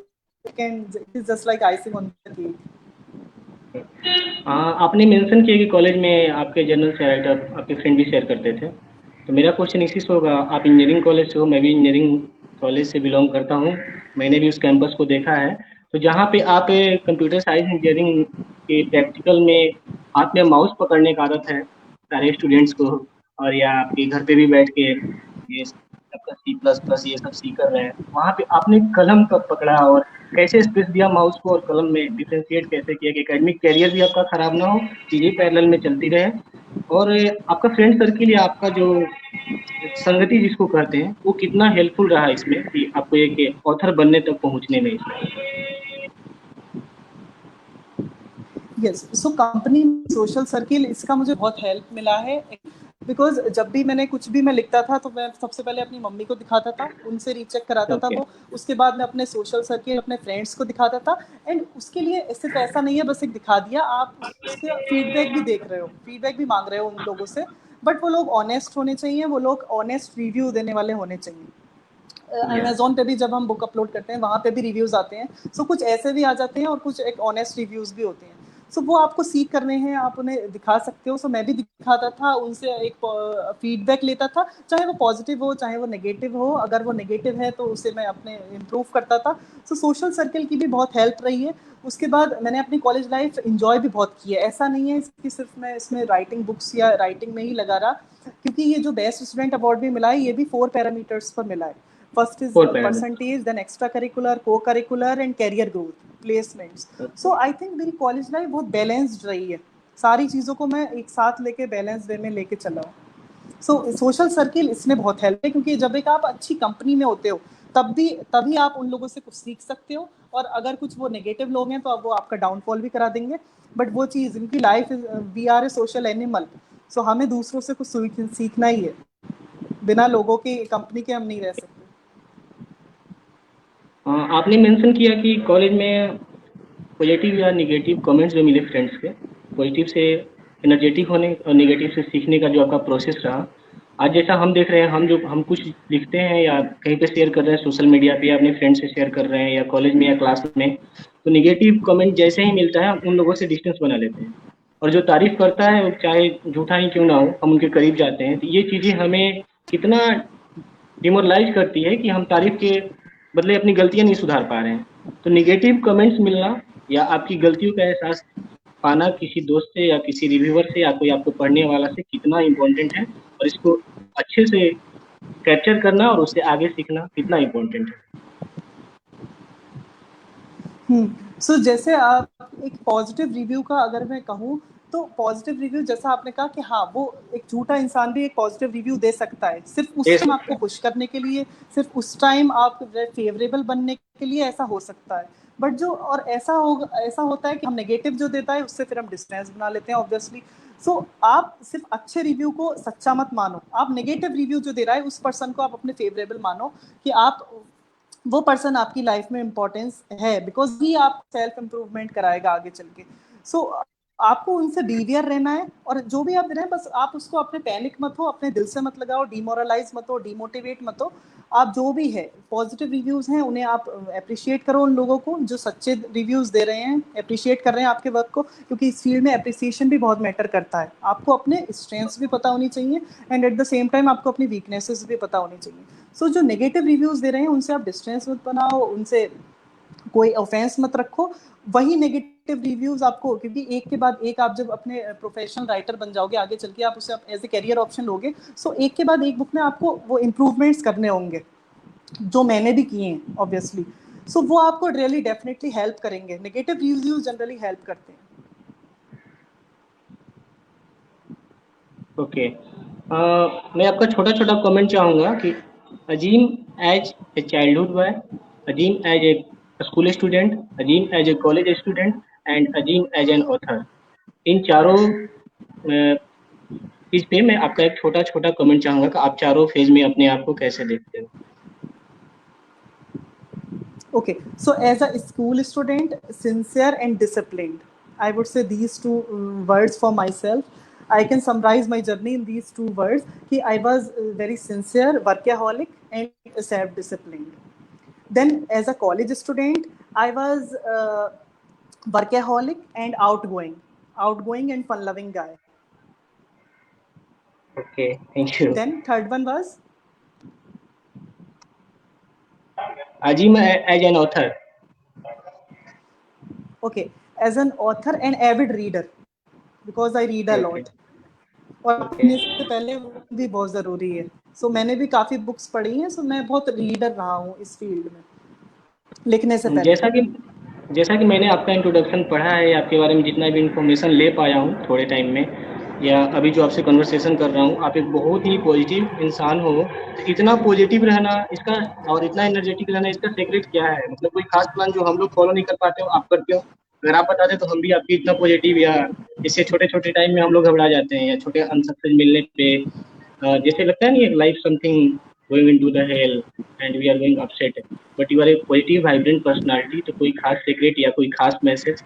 can it is just like icing on the cake. आपने मेंशन किया कि कॉलेज में आपके जर्नल से राइटर आपके फ्रेंड भी शेयर करते थे, तो मेरा क्वेश्चन इसी से होगा। आप इंजीनियरिंग कॉलेज से हो, मैं भी इंजीनियरिंग कॉलेज से बिलोंग करता हूँ। मैंने भी उस कैंपस को देखा है। तो जहाँ पे आप कंप्यूटर साइंस इंजीनियरिंग के प्रैक्टिकल में हाथ में माउस पकड़ने का आदत है सारे स्टूडेंट्स को, और या आपके घर पे भी बैठ के ये आपका C++ ये सब सीख कर रहे हैं, वहाँ पे आपने कलम कब पकड़ा और कैसे स्पेस दिया माउस को, और कलम में डिफरेंशिएट कैसे किया कि एकेडमिक कैरियर भी आपका खराब ना हो, चीजें पैरेलल में चलती रहे, और आपका फ्रेंड सर्किल या आपका जो संगति जिसको कहते हैं वो कितना हेल्पफुल रहा इसमें कि आपको एक ऑथर बनने तक पहुंचने में इसमें। Yes, so company social circle इसका मुझे बहुत हेल्प मिला है। बिकॉज जब भी मैंने कुछ भी मैं लिखता था तो मैं सबसे पहले अपनी मम्मी को दिखाता था, उनसे रीचेक कराता था ओके। वो। उसके बाद मैं अपने सोशल सर्किल, अपने फ्रेंड्स को दिखाता था। एंड उसके लिए सिर्फ ऐसा नहीं है बस एक दिखा दिया, आप उसका फीडबैक भी देख रहे हो, फीडबैक भी मांग रहे हो उन लोगों से। बट वो लोग ऑनेस्ट होने चाहिए, वो लोग ऑनेस्ट रिव्यू देने वाले होने चाहिए। यस। अमेजोन पे भी जब हम बुक अपलोड करते हैं वहाँ पे भी रिव्यूज़ आते हैं। सो कुछ ऐसे भी आ जाते हैं और कुछ एक ऑनेस्ट रिव्यूज़ भी होते हैं। सो वो आपको सीख करने हैं, आप उन्हें दिखा सकते हो। सो मैं भी दिखाता था, उनसे एक फीडबैक लेता था, चाहे वो पॉजिटिव हो चाहे वो नेगेटिव हो। अगर वो नेगेटिव है तो उसे मैं अपने इम्प्रूव करता था। सो सोशल सर्किल की भी बहुत हेल्प रही है। उसके बाद मैंने अपनी कॉलेज लाइफ इंजॉय भी बहुत की है। ऐसा नहीं है कि सिर्फ मैं इसमें राइटिंग बुक्स या राइटिंग में ही लगा रहा, क्योंकि ये जो बेस्ट स्टूडेंट अवार्ड भी मिला है ये भी 4 पैरामीटर्स पर मिला है। First is four parameter. percentage, then extracurricular, co-curricular and career growth, placements. Okay. So I think मेरी कॉलेज लाइफ बहुत बैलेंस्ड रही है। सारी चीज़ों को मैं एक साथ लेके बैलेंस वे में लेके चला हूँ। सो सोशल सर्किल इसमें बहुत हेल्प है, क्योंकि जब एक आप अच्छी कंपनी में होते हो तभी आप उन लोगों से कुछ सीख सकते हो। और अगर कुछ वो नेगेटिव लोग हैं तो अब वो आपका डाउनफॉल भी करा देंगे। बट वो चीज़ इनकी life is, we are a social animal. So हमें दूसरों से कुछ सीखना ही है। बिना लोगों की कंपनी के हम नहीं रह सकते। आपने मेंशन किया कि कॉलेज में पॉजिटिव या नेगेटिव कमेंट्स जो मिले फ्रेंड्स के, पॉजिटिव से एनर्जेटिक होने और नेगेटिव से सीखने का जो आपका प्रोसेस रहा, आज जैसा हम देख रहे हैं, हम कुछ लिखते हैं या कहीं पे शेयर कर रहे हैं सोशल मीडिया पे, या अपने फ्रेंड से शेयर कर रहे हैं या कॉलेज में या क्लास में, तो नेगेटिव कमेंट जैसे ही मिलता है हम उन लोगों से डिस्टेंस बना लेते हैं, और जो तारीफ करता है वो चाहे झूठा ही क्यों ना हो हम उनके करीब जाते हैं। तो ये चीज़ें हमें कितना डिमोरलाइज करती है कि हम तारीफ के बदले अपनी गलतियां नहीं सुधार पा रहे हैं। तो निगेटिव कमेंट्स मिलना या आपकी गलतियों का एहसास पाना किसी दोस्त से या किसी रिव्यूअर से या कोई आपको पढ़ने वाला से कितना इम्पोर्टेंट है, और इसको अच्छे से कैप्चर करना और उससे आगे सीखना कितना इम्पोर्टेंट है। सो जैसे आप एक पॉजिटिव रिव्यू का अगर मैं कहूँ, तो पॉजिटिव रिव्यू जैसा आपने कहा कि हाँ वो एक झूठा इंसान भी एक पॉजिटिव रिव्यू दे सकता है, सिर्फ उस दे टाइम सकता आपको है। खुश करने के लिए, सिर्फ उस टाइम आप फेवरेबल बनने के लिए ऐसा हो सकता है। बट जो और ऐसा होता है कि हम नेगेटिव जो देता है उससे फिर हम डिस्टेंस बना लेते हैं ऑब्वियसली। सो आप सिर्फ अच्छे रिव्यू को सच्चा मत मानो, आप नेगेटिव रिव्यू जो दे रहा है उस पर्सन को आप अपने फेवरेबल मानो, कि आप वो पर्सन आपकी लाइफ में इम्पोर्टेंस है, बिकॉज ही आप सेल्फ इम्प्रूवमेंट कराएगा आगे चल के। सो आपको उनसे बिहेवियर रहना है, और जो भी आप दे रहे हैं बस आप उसको अपने पैनिक मत हो, अपने दिल से मत लगाओ, डिमोरलाइज मत हो, डिमोटिवेट मत हो। आप जो भी है पॉजिटिव रिव्यूज हैं उन्हें आप अप्रिशिएट करो, उन लोगों को जो सच्चे रिव्यूज दे रहे हैं, अप्रिशिएट कर रहे हैं आपके वर्क को, क्योंकि इस फील्ड में अप्रिसिएशन भी बहुत मैटर करता है। आपको अपने स्ट्रेंथ्स भी पता होनी चाहिए, and at the same time आपको अपनी वीकनेसेस भी पता होनी चाहिए। सो जो नेगेटिव रिव्यूज दे रहे हैं उनसे आप डिस्टेंस मत बनाओ, उनसे कोई ऑफेंस मत रखो, वही नेगेटिव रिव्यूज आपको, क्योंकि एक के बाद एक आप जब अपने प्रोफेशनल राइटर बन जाओगे आगे चल के, आप उसे एज ए करियर ऑप्शन लोगे, सो एक के बाद एक बुक में आपको वो इम्प्रूवमेंट्स करने होंगे, जो मैंने भी किए हैं ऑब्वियसली। सो वो आपको रियली डेफिनेटली हेल्प करेंगे, नेगेटिव रिव्यूज जनरली हेल्प करते हैं। ओके, मैं आपका छोटा छोटा कमेंट चाहूँगा कि Azim as a childhood boy, Azim as a school student, Azim as a college student and Azim as an author, इन चारों चीज पे मैं आपका एक छोटा छोटा कमेंट चाहूँगा कि आप चारों फेज में अपने आप को कैसे देखते हो। Okay, so as a school student, sincere and disciplined. I would say these two words for myself. I can summarize my journey in these two words. Ki I was very sincere, workaholic, and self-disciplined. Then, as a college student, I was workaholic and outgoing and fun-loving guy. Okay, thank you. Then, third one was Ajim as an author. okay, as an author and avid reader, because I read a Okay, lot. और okay. पढ़ने से पहले भी बहुत ज़रूरी है। सो मैंने भी काफ़ी बुक्स पढ़ी हैं, सो मैं बहुत रीडर रहा हूँ इस फील्ड में, लिखने से पहले। जैसा कि मैंने आपका इंट्रोडक्शन पढ़ा है, आपके बारे में जितना भी इंफॉर्मेशन ले पाया हूँ थोड़े टाइम में, या अभी जो आपसे कन्वर्सेशन कर रहा हूँ, आप एक बहुत ही पॉजिटिव इंसान हो। तो इतना पॉजिटिव रहना इसका और इतना एनर्जेटिक रहना, इसका सीक्रेट क्या है? मतलब कोई खास प्लान जो हम लोग फॉलो नहीं कर पाते हो, आप करते हो? अगर आप बताते तो हम भी आपकी इतना पॉजिटिव, या इससे छोटे छोटे टाइम में हम लोग घबरा जाते हैं, या छोटे अनसक्सेस मिलने पे जैसे लगता है नहीं, life something going into the hell and we are going upset, but you are a positive vibrant personality. तो कोई खास सीक्रेट या कोई खास मैसेज?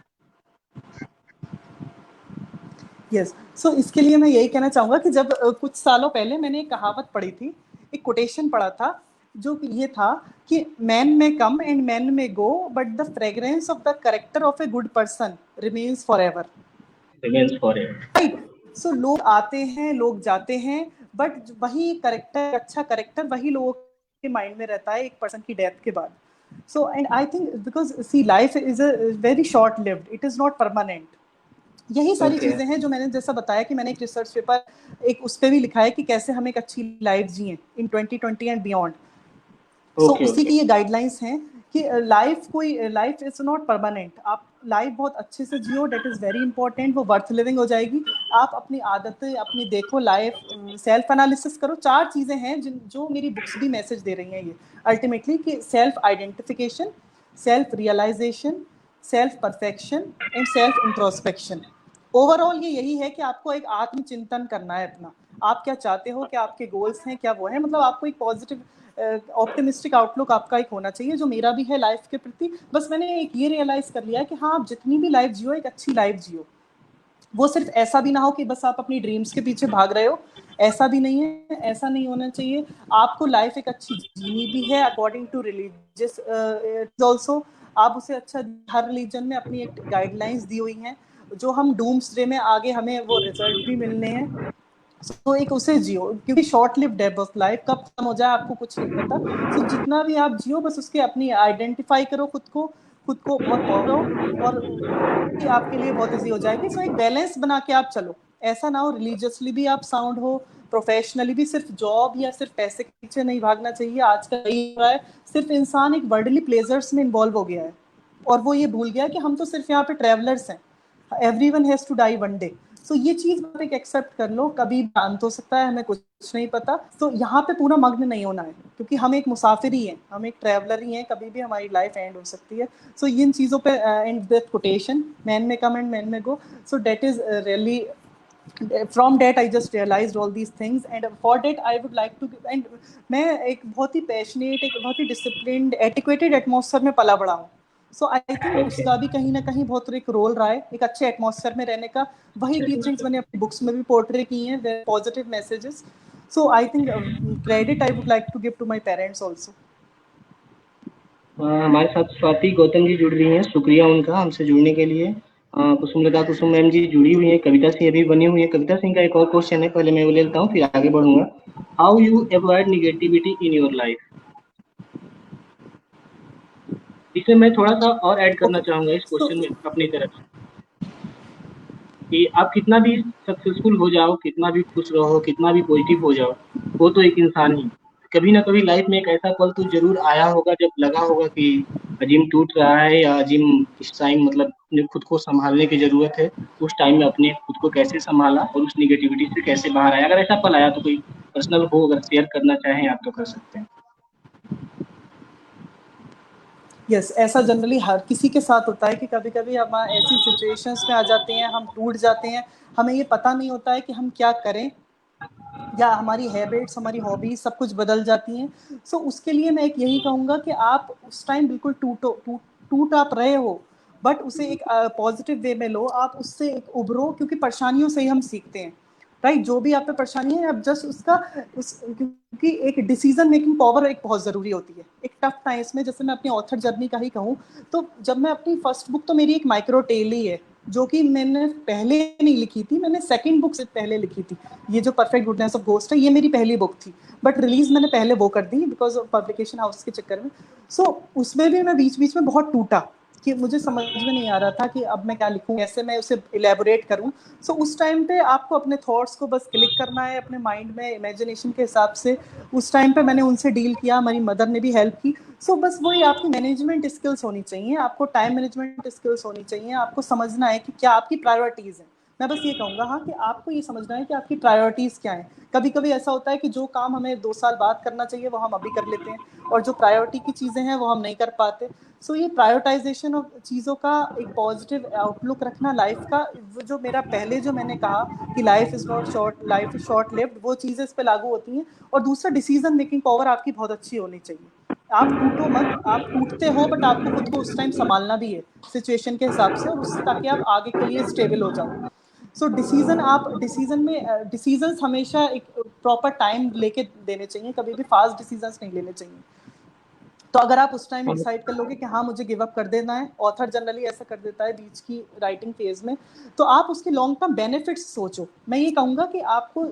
यस, सो इसके लिए मैं यही कहना चाहूँगा कि जब कुछ सालों पहले मैंने एक कहावत पढ़ी थी, एक कोटेशन पढ़ा था, जो कि ये था कि मैन में कम and man may go, but the fragrance of the character of a good person remains for ever. Remains forever. Right, so लोग आते हैं, लोग जाते हैं, बट वही करेक्टर, अच्छा करेक्टर वही लोगों के माइंड में रहता है एक पर्सन की डेथ के बाद। So and I think because see life is a very short lived, it is not permanent. यही सारी Okay. चीजें हैं जो मैंने जैसा बताया कि मैंने एक रिसर्च पेपर एक उस पर भी लिखा है कि कैसे हम एक अच्छी लाइफ जिए इन 2020 एंड बियॉन्ड। सो Okay, उसी okay. की ये गाइडलाइंस हैं कि लाइफ इज नॉट परमानेंट। आप लाइफ बहुत अच्छे से जियो, डेट इज वेरी इंपॉर्टेंट, वो वर्थ लिविंग हो जाएगी। आप अपनी आदतें अपनी देखो, लाइफ सेल्फ एनालिसिस करो। 4 चीजें हैं जो मेरी बुक्स भी मैसेज दे रही हैं ये अल्टीमेटली, कि self identification, self realisation, self perfection and self introspection. Overall ये यही है कि आपको एक आत्मचिंतन करना है अपना, आप क्या चाहते हो, क्या आपके गोल्स हैं, क्या वो है, मतलब आपको एक पॉजिटिव ऑप्टिमिस्टिक आउटलुक आपका एक होना चाहिए, जो मेरा भी है लाइफ के प्रति। बस मैंने एक ये रियलाइज कर लिया कि हाँ, आप जितनी भी लाइफ जियो, एक अच्छी लाइफ जियो। वो सिर्फ ऐसा भी ना हो कि बस आप अपनी ड्रीम्स के पीछे भाग रहे हो, ऐसा भी नहीं है, ऐसा नहीं होना चाहिए। आपको लाइफ एक अच्छी जीनी भी है अकॉर्डिंग टू रिलीजियस ऑल्सो। आप उसे अच्छा, हर रिलीजन में अपनी एक गाइडलाइंस दी हुई हैं, जो हम डूम्सडे में आगे हमें वो रिजल्ट भी मिलने हैं। तो एक उसे जियो, क्योंकि शॉर्ट लिव्ड है बस लाइफ, कब खत्म हो जाए आपको कुछ नहीं पता। सो जितना भी आप जियो, बस उसके अपनी आइडेंटिफाई करो खुद को बहुत करो, और आपके लिए बहुत इजी हो जाएगी। सो एक बैलेंस बना के आप चलो, ऐसा ना हो रिलीजियसली भी आप साउंड हो, प्रोफेशनली भी सिर्फ जॉब या सिर्फ पैसे के पीछे नहीं भागना चाहिए। आजकल यही हो रहा है, सिर्फ इंसान एक वर्ल्डली प्लेजर्स में इन्वॉल्व हो गया है, और वो ये भूल गया कि हम तो सिर्फ यहाँ पे ट्रैवलर्स हैं, everyone has to die one day. So ये चीज आप एक एक्सेप्ट कर लो, कभी अंत हो सकता है, हमें कुछ नहीं पता। तो यहाँ पे पूरा मग्न नहीं होना है, क्योंकि हम एक मुसाफिर ही हैं, हम एक ट्रैवलर ही हैं, कभी भी हमारी लाइफ एंड हो सकती है। सो इन चीज़ों पे एंड दैट कोटेशन, मैन में कम and man may go, so that is really, from that I just realized all these things, and for that I would like to, and मैं एक बहुत ही पैशनेट, एक बहुत ही डिसिप्लिन्ड, एटिक्वेटेड एटमॉस्फेयर में पला बड़ा हूँ। सो आई थिंक Okay. उसका भी कहीं ना कहीं बहुत एक रोल रहा है, एक अच्छे एटमॉस्फेयर में रहने का। वही टीचिंग्स मैंने अपनी बुक्स में भी पोर्ट्रे की हैं, positive messages. So I think credit I would like to give to my parents also. हमारे साथ स्वाति गौतम जी जुड़ रही हैं, शुक्रिया उनका हमसे जुड़ने के लिए। कुसुमलता कुसुम मैम जी जुड़ी हुई है, कविता सिंह अभी बनी हुई है। कविता सिंह का एक और क्वेश्चन है, पहले मैं वो ले लेता हूँ, फिर आगे बढ़ूंगा। How you avoid negativity in your life? इसमें मैं थोड़ा सा और ऐड करना ओके चाहूंगा इस सो क्वेश्चन में अपनी तरफ से, कि आप कितना भी सक्सेसफुल हो जाओ, कितना भी खुश रहो, कितना भी पॉजिटिव हो जाओ, वो तो एक इंसान ही। कभी ना कभी लाइफ में एक ऐसा पल तो जरूर आया होगा जब लगा होगा कि अजीम टूट रहा है, या अजीम इस टाइम मतलब अपने खुद को संभालने की जरूरत है। उस टाइम में अपने खुद को कैसे संभाला और उस निगेटिविटी से कैसे बाहर आया, अगर ऐसा पल आया तो कोई पर्सनल हो, अगर शेयर करना चाहें आप तो कर सकते हैं। यस ऐसा जनरली हर किसी के साथ होता है कि कभी कभी हम ऐसी सिचुएशंस में आ जाते हैं, हम टूट जाते हैं, हमें ये पता नहीं होता है कि हम क्या करें, या हमारी हैबिट्स, हमारी हॉबीज सब कुछ बदल जाती हैं। सो उसके लिए मैं एक यही कहूँगा कि आप उस टाइम बिल्कुल टूट आप रहे हो, बट उसे एक पॉजिटिव वे में लो, आप उससे एक उभरो, क्योंकि परेशानियों से ही हम सीखते हैं, राइट। जो भी आप पे परेशानी है, आप जस्ट उसका क्योंकि एक डिसीजन मेकिंग पावर एक बहुत ज़रूरी होती है एक टफ टाइम्स में। जैसे मैं अपनी ऑथर जर्नी का ही कहूँ, तो जब मैं अपनी फर्स्ट बुक, तो मेरी एक माइक्रो टेल ही है, जो कि मैंने पहले नहीं लिखी थी, मैंने सेकंड बुक से पहले लिखी थी। ये जो परफेक्ट गुडनेस ऑफ घोस्ट है, ये मेरी पहली बुक थी, बट रिलीज मैंने पहले वो कर दी बिकॉज ऑफ पब्लिकेशन हाउस के चक्कर में। सो उसमें भी मैं बीच बीच में बहुत टूटा कि मुझे समझ में नहीं आ रहा था कि अब मैं क्या लिखूं, कैसे मैं उसे इलेबोरेट करूं। सो उस टाइम पे आपको अपने थॉट्स को बस क्लिक करना है अपने माइंड में इमेजिनेशन के हिसाब से। उस टाइम पे मैंने उनसे डील किया, हमारी मदर ने भी हेल्प की। सो बस वही आपकी मैनेजमेंट स्किल्स होनी चाहिए, आपको टाइम मैनेजमेंट स्किल्स होनी चाहिए, आपको समझना है कि क्या आपकी प्रायोरिटीज हैं। मैं बस ये कहूँगा हाँ, कि आपको ये समझना है कि आपकी प्रायोरिटीज क्या है। कभी कभी ऐसा होता है कि जो काम हमें 2 साल बाद करना चाहिए वो हम अभी कर लेते हैं, और जो प्रायोरिटी की चीज़ें हैं वो हम नहीं कर पाते। सो ये प्रायोरिटाइजेशन ऑफ चीज़ों का एक पॉजिटिव आउटलुक रखना लाइफ का, वो जो मेरा पहले जो मैंने कहा कि life is not short, life is short lived, वो चीज़ें इस पर लागू होती हैं। और दूसरा, डिसीजन मेकिंग पावर आपकी बहुत अच्छी होनी चाहिए। आप टूटो मत, आप टूटते हो बट आपको खुद को उस टाइम संभालना भी है सिचुएशन के हिसाब से, और उससे ताकि आप आगे के लिए स्टेबल हो जाओ। सो डिसीजन, आप डिसीजन में डिसीजंस हमेशा एक प्रॉपर टाइम लेके देने चाहिए, कभी भी फास्ट डिसीजंस नहीं लेने चाहिए। तो अगर आप उस टाइम डिसाइड कर लोगे कि हाँ मुझे गिव अप कर देना है, ऑथर जनरली ऐसा कर देता है बीच की राइटिंग फेज में, तो आप उसके लॉन्ग टर्म बेनिफिट्स सोचो। मैं ये कहूँगा कि आपको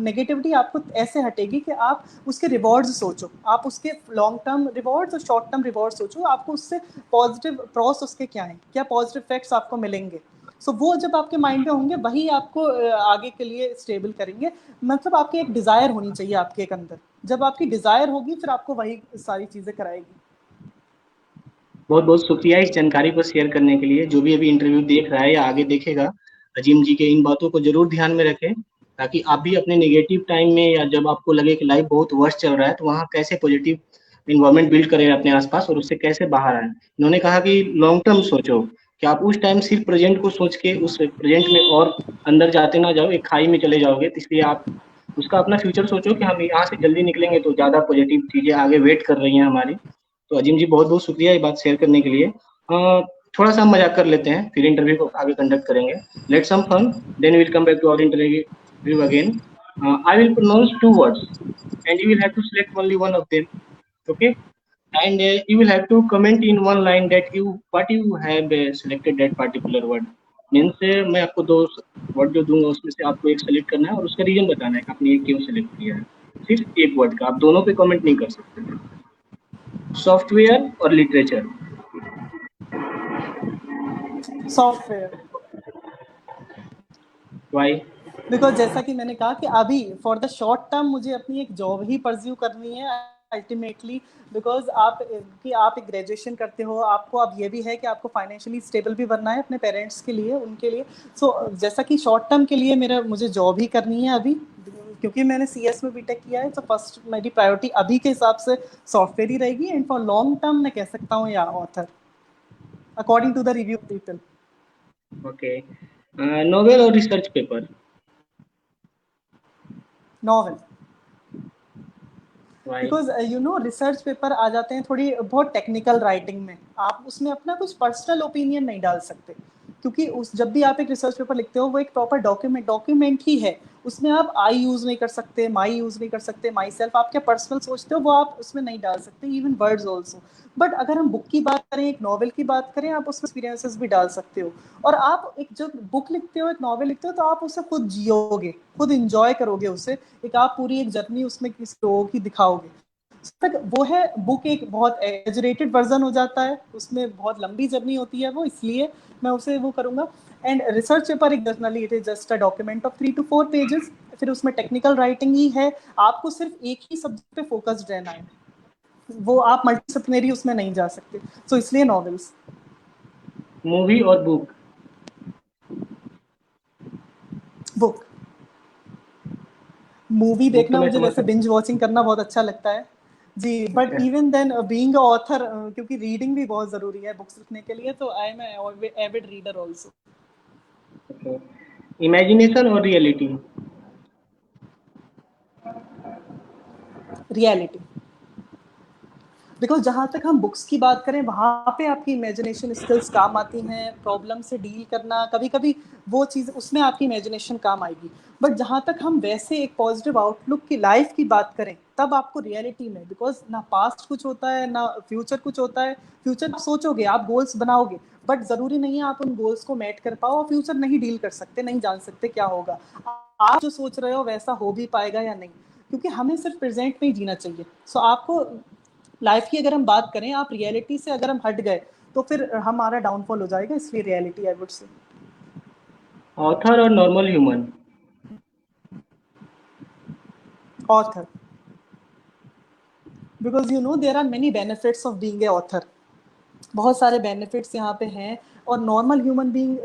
नेगेटिविटी आपको ऐसे हटेगी कि आप उसके रिवॉर्ड्स सोचो, आप उसके लॉन्ग टर्म रिवॉर्ड्स और शॉर्ट टर्म रिवॉर्ड्स सोचो, आपको उससे पॉजिटिव प्रॉस उसके क्या हैं, क्या पॉजिटिव इफेक्ट्स आपको मिलेंगे। सो वो जब आपके माइंड में होंगे, वही आपको आगे के लिए स्टेबल करेंगे। मतलब आपकी एक डिजायर होनी चाहिए आपके एक अंदर, जब आपकी डिजायर होगी फिर आपको वही सारी चीजें कराएगी। बहुत बहुत शुक्रिया इस जानकारी को शेयर करने के लिए। जो भी अभी इंटरव्यू देख रहा है या आगे देखेगा, अजीम जी के इन बातों को जरूर ध्यान में रखें, ताकि आप भी अपने नेगेटिव टाइम में, या जब आपको लगे कि लाइफ बहुत वर्स्ट चल रहा है, तो वहाँ कैसे पॉजिटिव इन्वायरमेंट बिल्ड करें अपने आसपास और उससे कैसे बाहर आए। इन्होंने कहा कि लॉन्ग टर्म सोचो, कि आप उस टाइम सिर्फ प्रेजेंट को सोच के उस प्रेजेंट में और अंदर जाते ना जाओ, एक खाई में चले जाओगे। तो इसलिए आप उसका अपना फ्यूचर सोचो कि हम यहाँ से जल्दी निकलेंगे तो ज़्यादा पॉजिटिव चीज़ें आगे वेट कर रही हैं हमारी। तो अजीम जी बहुत बहुत शुक्रिया ये बात शेयर करने के लिए। थोड़ा सा हम मजाक कर लेते हैं, फिर इंटरव्यू को आगे कंडक्ट करेंगे। Let's some fun, then will come back to our interview again. I will pronounce two words and you will have to select only one of them, okay? And you will have to comment in one line that you what you have selected that particular word means। मैं आपको दो word जो दूंगा उसमें से आपको एक select करना है और उसका रीजन बताना है कि आपने ये क्यों सेलेक्ट किया है। सिर्फ एक वर्ड का, आप दोनों पे कमेंट नहीं कर सकते। सॉफ्टवेयर और लिटरेचर। सॉफ्टवेयर। वाई? बिकॉज जैसा कि मैंने कहा कि अभी फॉर द शॉर्ट टर्म मुझे अपनी एक जॉब ही परस्यू करनी है अल्टीमेटली। बिकॉज आप एक ग्रेजुएशन करते हो, आपको अब ये भी है कि आपको फाइनेंशियली स्टेबल भी बनना है अपने पेरेंट्स के लिए, उनके लिए। सो जैसा कि शॉर्ट टर्म के लिए मेरा मुझे जॉब ही करनी है अभी, क्योंकि मैंने CS में बीटेक किया है। तो फर्स्ट मेरी प्रायोरिटी अभी के हिसाब से सॉफ्टवेयर ही रहेगी, एंड फॉर लॉन्ग टर्म मैं कह सकता हूँ या author, according to the review people. Okay. Novel और research paper? Novel. Why? Because research paper आ जाते हैं थोड़ी बहुत टेक्निकल राइटिंग में, आप उसमें अपना कुछ पर्सनल ओपिनियन नहीं डाल सकते, क्योंकि उस जब भी आप एक रिसर्च पेपर लिखते हो वो एक प्रॉपर डॉक्यूमेंट ही है। उसमें आप आई यूज़ नहीं कर सकते, माई यूज़ नहीं कर सकते, माई सेल्फ, आप क्या पर्सनल सोचते हो वो आप उसमें नहीं डाल सकते, इवन वर्ड्स ऑल्सो। बट अगर हम बुक की बात करें, एक नॉवल की बात करें, आप उसमें एक्सपीरियंसेस भी डाल सकते हो। और आप एक जब बुक लिखते हो, एक नॉवल लिखते हो, तो आप उसे खुद जियोगे, खुद इंजॉय करोगे उसे, एक आप पूरी एक जर्नी उसमें किसी लोगों की दिखाओगे। तक वो है बुक एक बहुत एग्जरेटेड वर्जन हो जाता है, उसमें बहुत लंबी जर्नी होती है वो, इसलिए मैं उसे वो करूँगा। एंड रिसर्च पेपर एक generally it is just a document of 3 to 4 pages, फिर उसमें टेक्निकल राइटिंग ही है, आपको सिर्फ एक ही सब्जेक्ट पे फोकस्ड रहना है, वो आप मल्टीडिसिप्लिनरी उसमें नहीं जा सकते, सो इसलिए नॉवेल्स। मूवी और बुक? बुक। मूवी बुक तो देखना मैं मुझे समझ वैसे सकता बिंज वॉचिंग करना बहुत अच्छा लगता है जी, हूँ। बट अच्छा। Even then being a author, क्योंकि रीडिंग भी बहुत जरूरी है बुक्स लिखने के लिए, तो I am avid reader also. अच्छा, इमेजिनेशन और रियलिटी? रियलिटी। बिकॉज जहाँ तक हम बुक्स की बात करें वहाँ पे आपकी इमेजिनेशन स्किल्स काम आती हैं, प्रॉब्लम से डील करना, कभी कभी वो चीज़ उसमें आपकी इमेजिनेशन काम आएगी, बट जहाँ तक हम वैसे एक पॉजिटिव आउटलुक की लाइफ की बात करें तब आपको रियलिटी में, बिकॉज ना पास्ट कुछ होता है ना फ्यूचर कुछ होता है, फ्यूचर आप सोचोगे, आप गोल्स बनाओगे, बट ज़रूरी नहीं है आप उन गोल्स को मेट कर पाओ, और फ्यूचर नहीं डील कर सकते, नहीं जान सकते क्या होगा, आप जो सोच रहे हो वैसा हो भी पाएगा या नहीं, क्योंकि हमें सिर्फ प्रेजेंट में ही जीना चाहिए। सो आपको लाइफ की अगर हम बात करें, आप रियलिटी से अगर हम हट गए तो फिर हमारा डाउनफॉल हो जाएगा, इसलिए reality I would say. Author और normal human? Author. Because you know there are many benefits of being a author, बहुत सारे बेनिफिट्स यहाँ पे हैं, और नॉर्मल ह्यूमन बीइंग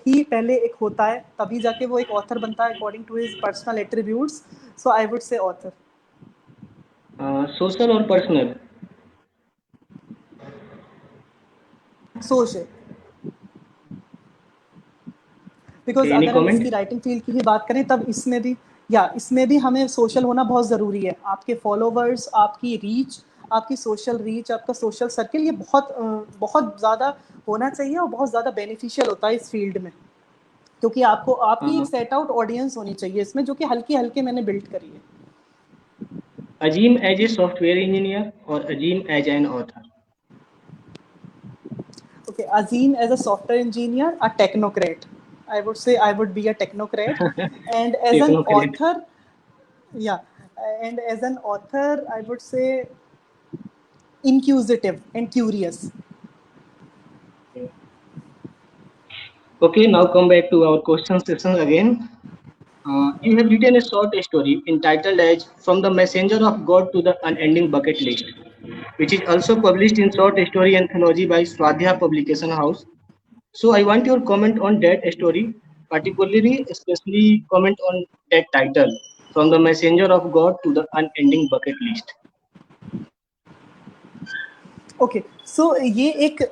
ही पहले एक होता है, तभी जाके वो एक ऑथर बनता है according to his personal attributes, so I would say author. Social और पर्सनल? सोशल। बिकॉज एनी अगर हम कमेंट? इसकी राइटिंग फील्ड की ही बात करें तब इसमें भी, या इसमें भी हमें सोशल होना बहुत ज़रूरी है, आपके फॉलोवर्स, आपकी रीच, आपकी सोशल रीच, आपका सोशल सर्किल, ये बहुत ज़्यादा होना चाहिए, और बहुत ज़्यादा बेनिफिशियल होता है इस फील्ड में, क्योंकि आपको आपकी एक सेट आउट ऑडियंस होनी चाहिए इसमें, जो कि हल्के हल्के मैंने बिल्ड करी है। Azim as a software engineer और Azim as an author? Okay, Azim as a software engineer, a technocrat. I would say I would be a technocrat, and as an technocrat? author, yeah, and as an author, I would say inquisitive and curious. Okay, now come back to our question session again. You have written a short story entitled as From the Messenger of God to the Unending Bucket List, which is also published in Short Story Anthology by Swadhyaya Publication House. So I want your comment on that story, particularly, especially comment on that title, From the Messenger of God to the Unending Bucket List. Okay, so ये एक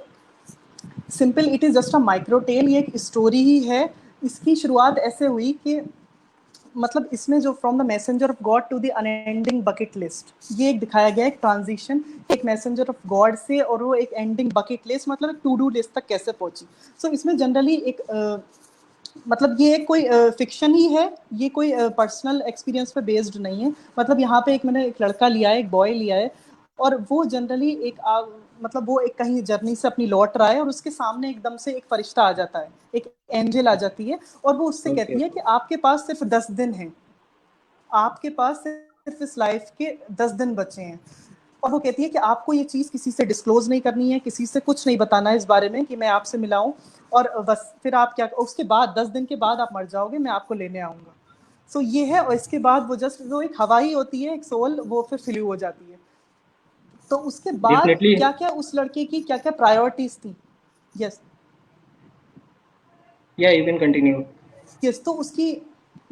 simple, it is just a micro tale, ये एक story ही है। इसकी शुरुआत ऐसे हुई कि मतलब इसमें जो from the messenger of God to the unending bucket list, ये एक दिखाया गया एक ट्रांजिशन, एक मैसेंजर ऑफ गॉड से और वो एक एंडिंग बकेट लिस्ट, मतलब एक टू डू लिस्ट तक कैसे पहुंची। सो इसमें जनरली एक मतलब ये कोई फिक्शन ही है, ये कोई पर्सनल एक्सपीरियंस पे बेस्ड नहीं है, मतलब यहाँ पे एक मैंने एक लड़का लिया है, एक बॉय लिया है, और वो जनरली एक मतलब वो एक कहीं जर्नी से अपनी लौट रहा है, और उसके सामने एकदम से एक फरिश्ता आ जाता है, एक एंजल आ जाती है, और वो उससे Okay, कहती है कि आपके पास सिर्फ 10 दिन हैं, आपके पास सिर्फ इस लाइफ के 10 दिन बचे हैं, और वो कहती है कि आपको ये चीज़ किसी से डिस्क्लोज नहीं करनी है, किसी से कुछ नहीं बताना है इस बारे में कि मैं आपसे मिला हूँ, और बस फिर आप क्या, उसके बाद 10 दिन के बाद आप मर जाओगे, मैं आपको लेने आऊँगा। सो ये है, और इसके बाद वो जस्ट वो एक हवा ही होती है, एक सोल, वो फिर फ्लू हो जाती है। तो उसके बाद definitely. क्या क्या उस लड़के की क्या क्या प्रायोरिटीज थी। Yes. Yeah, you can continue. Yes, तो उसकी,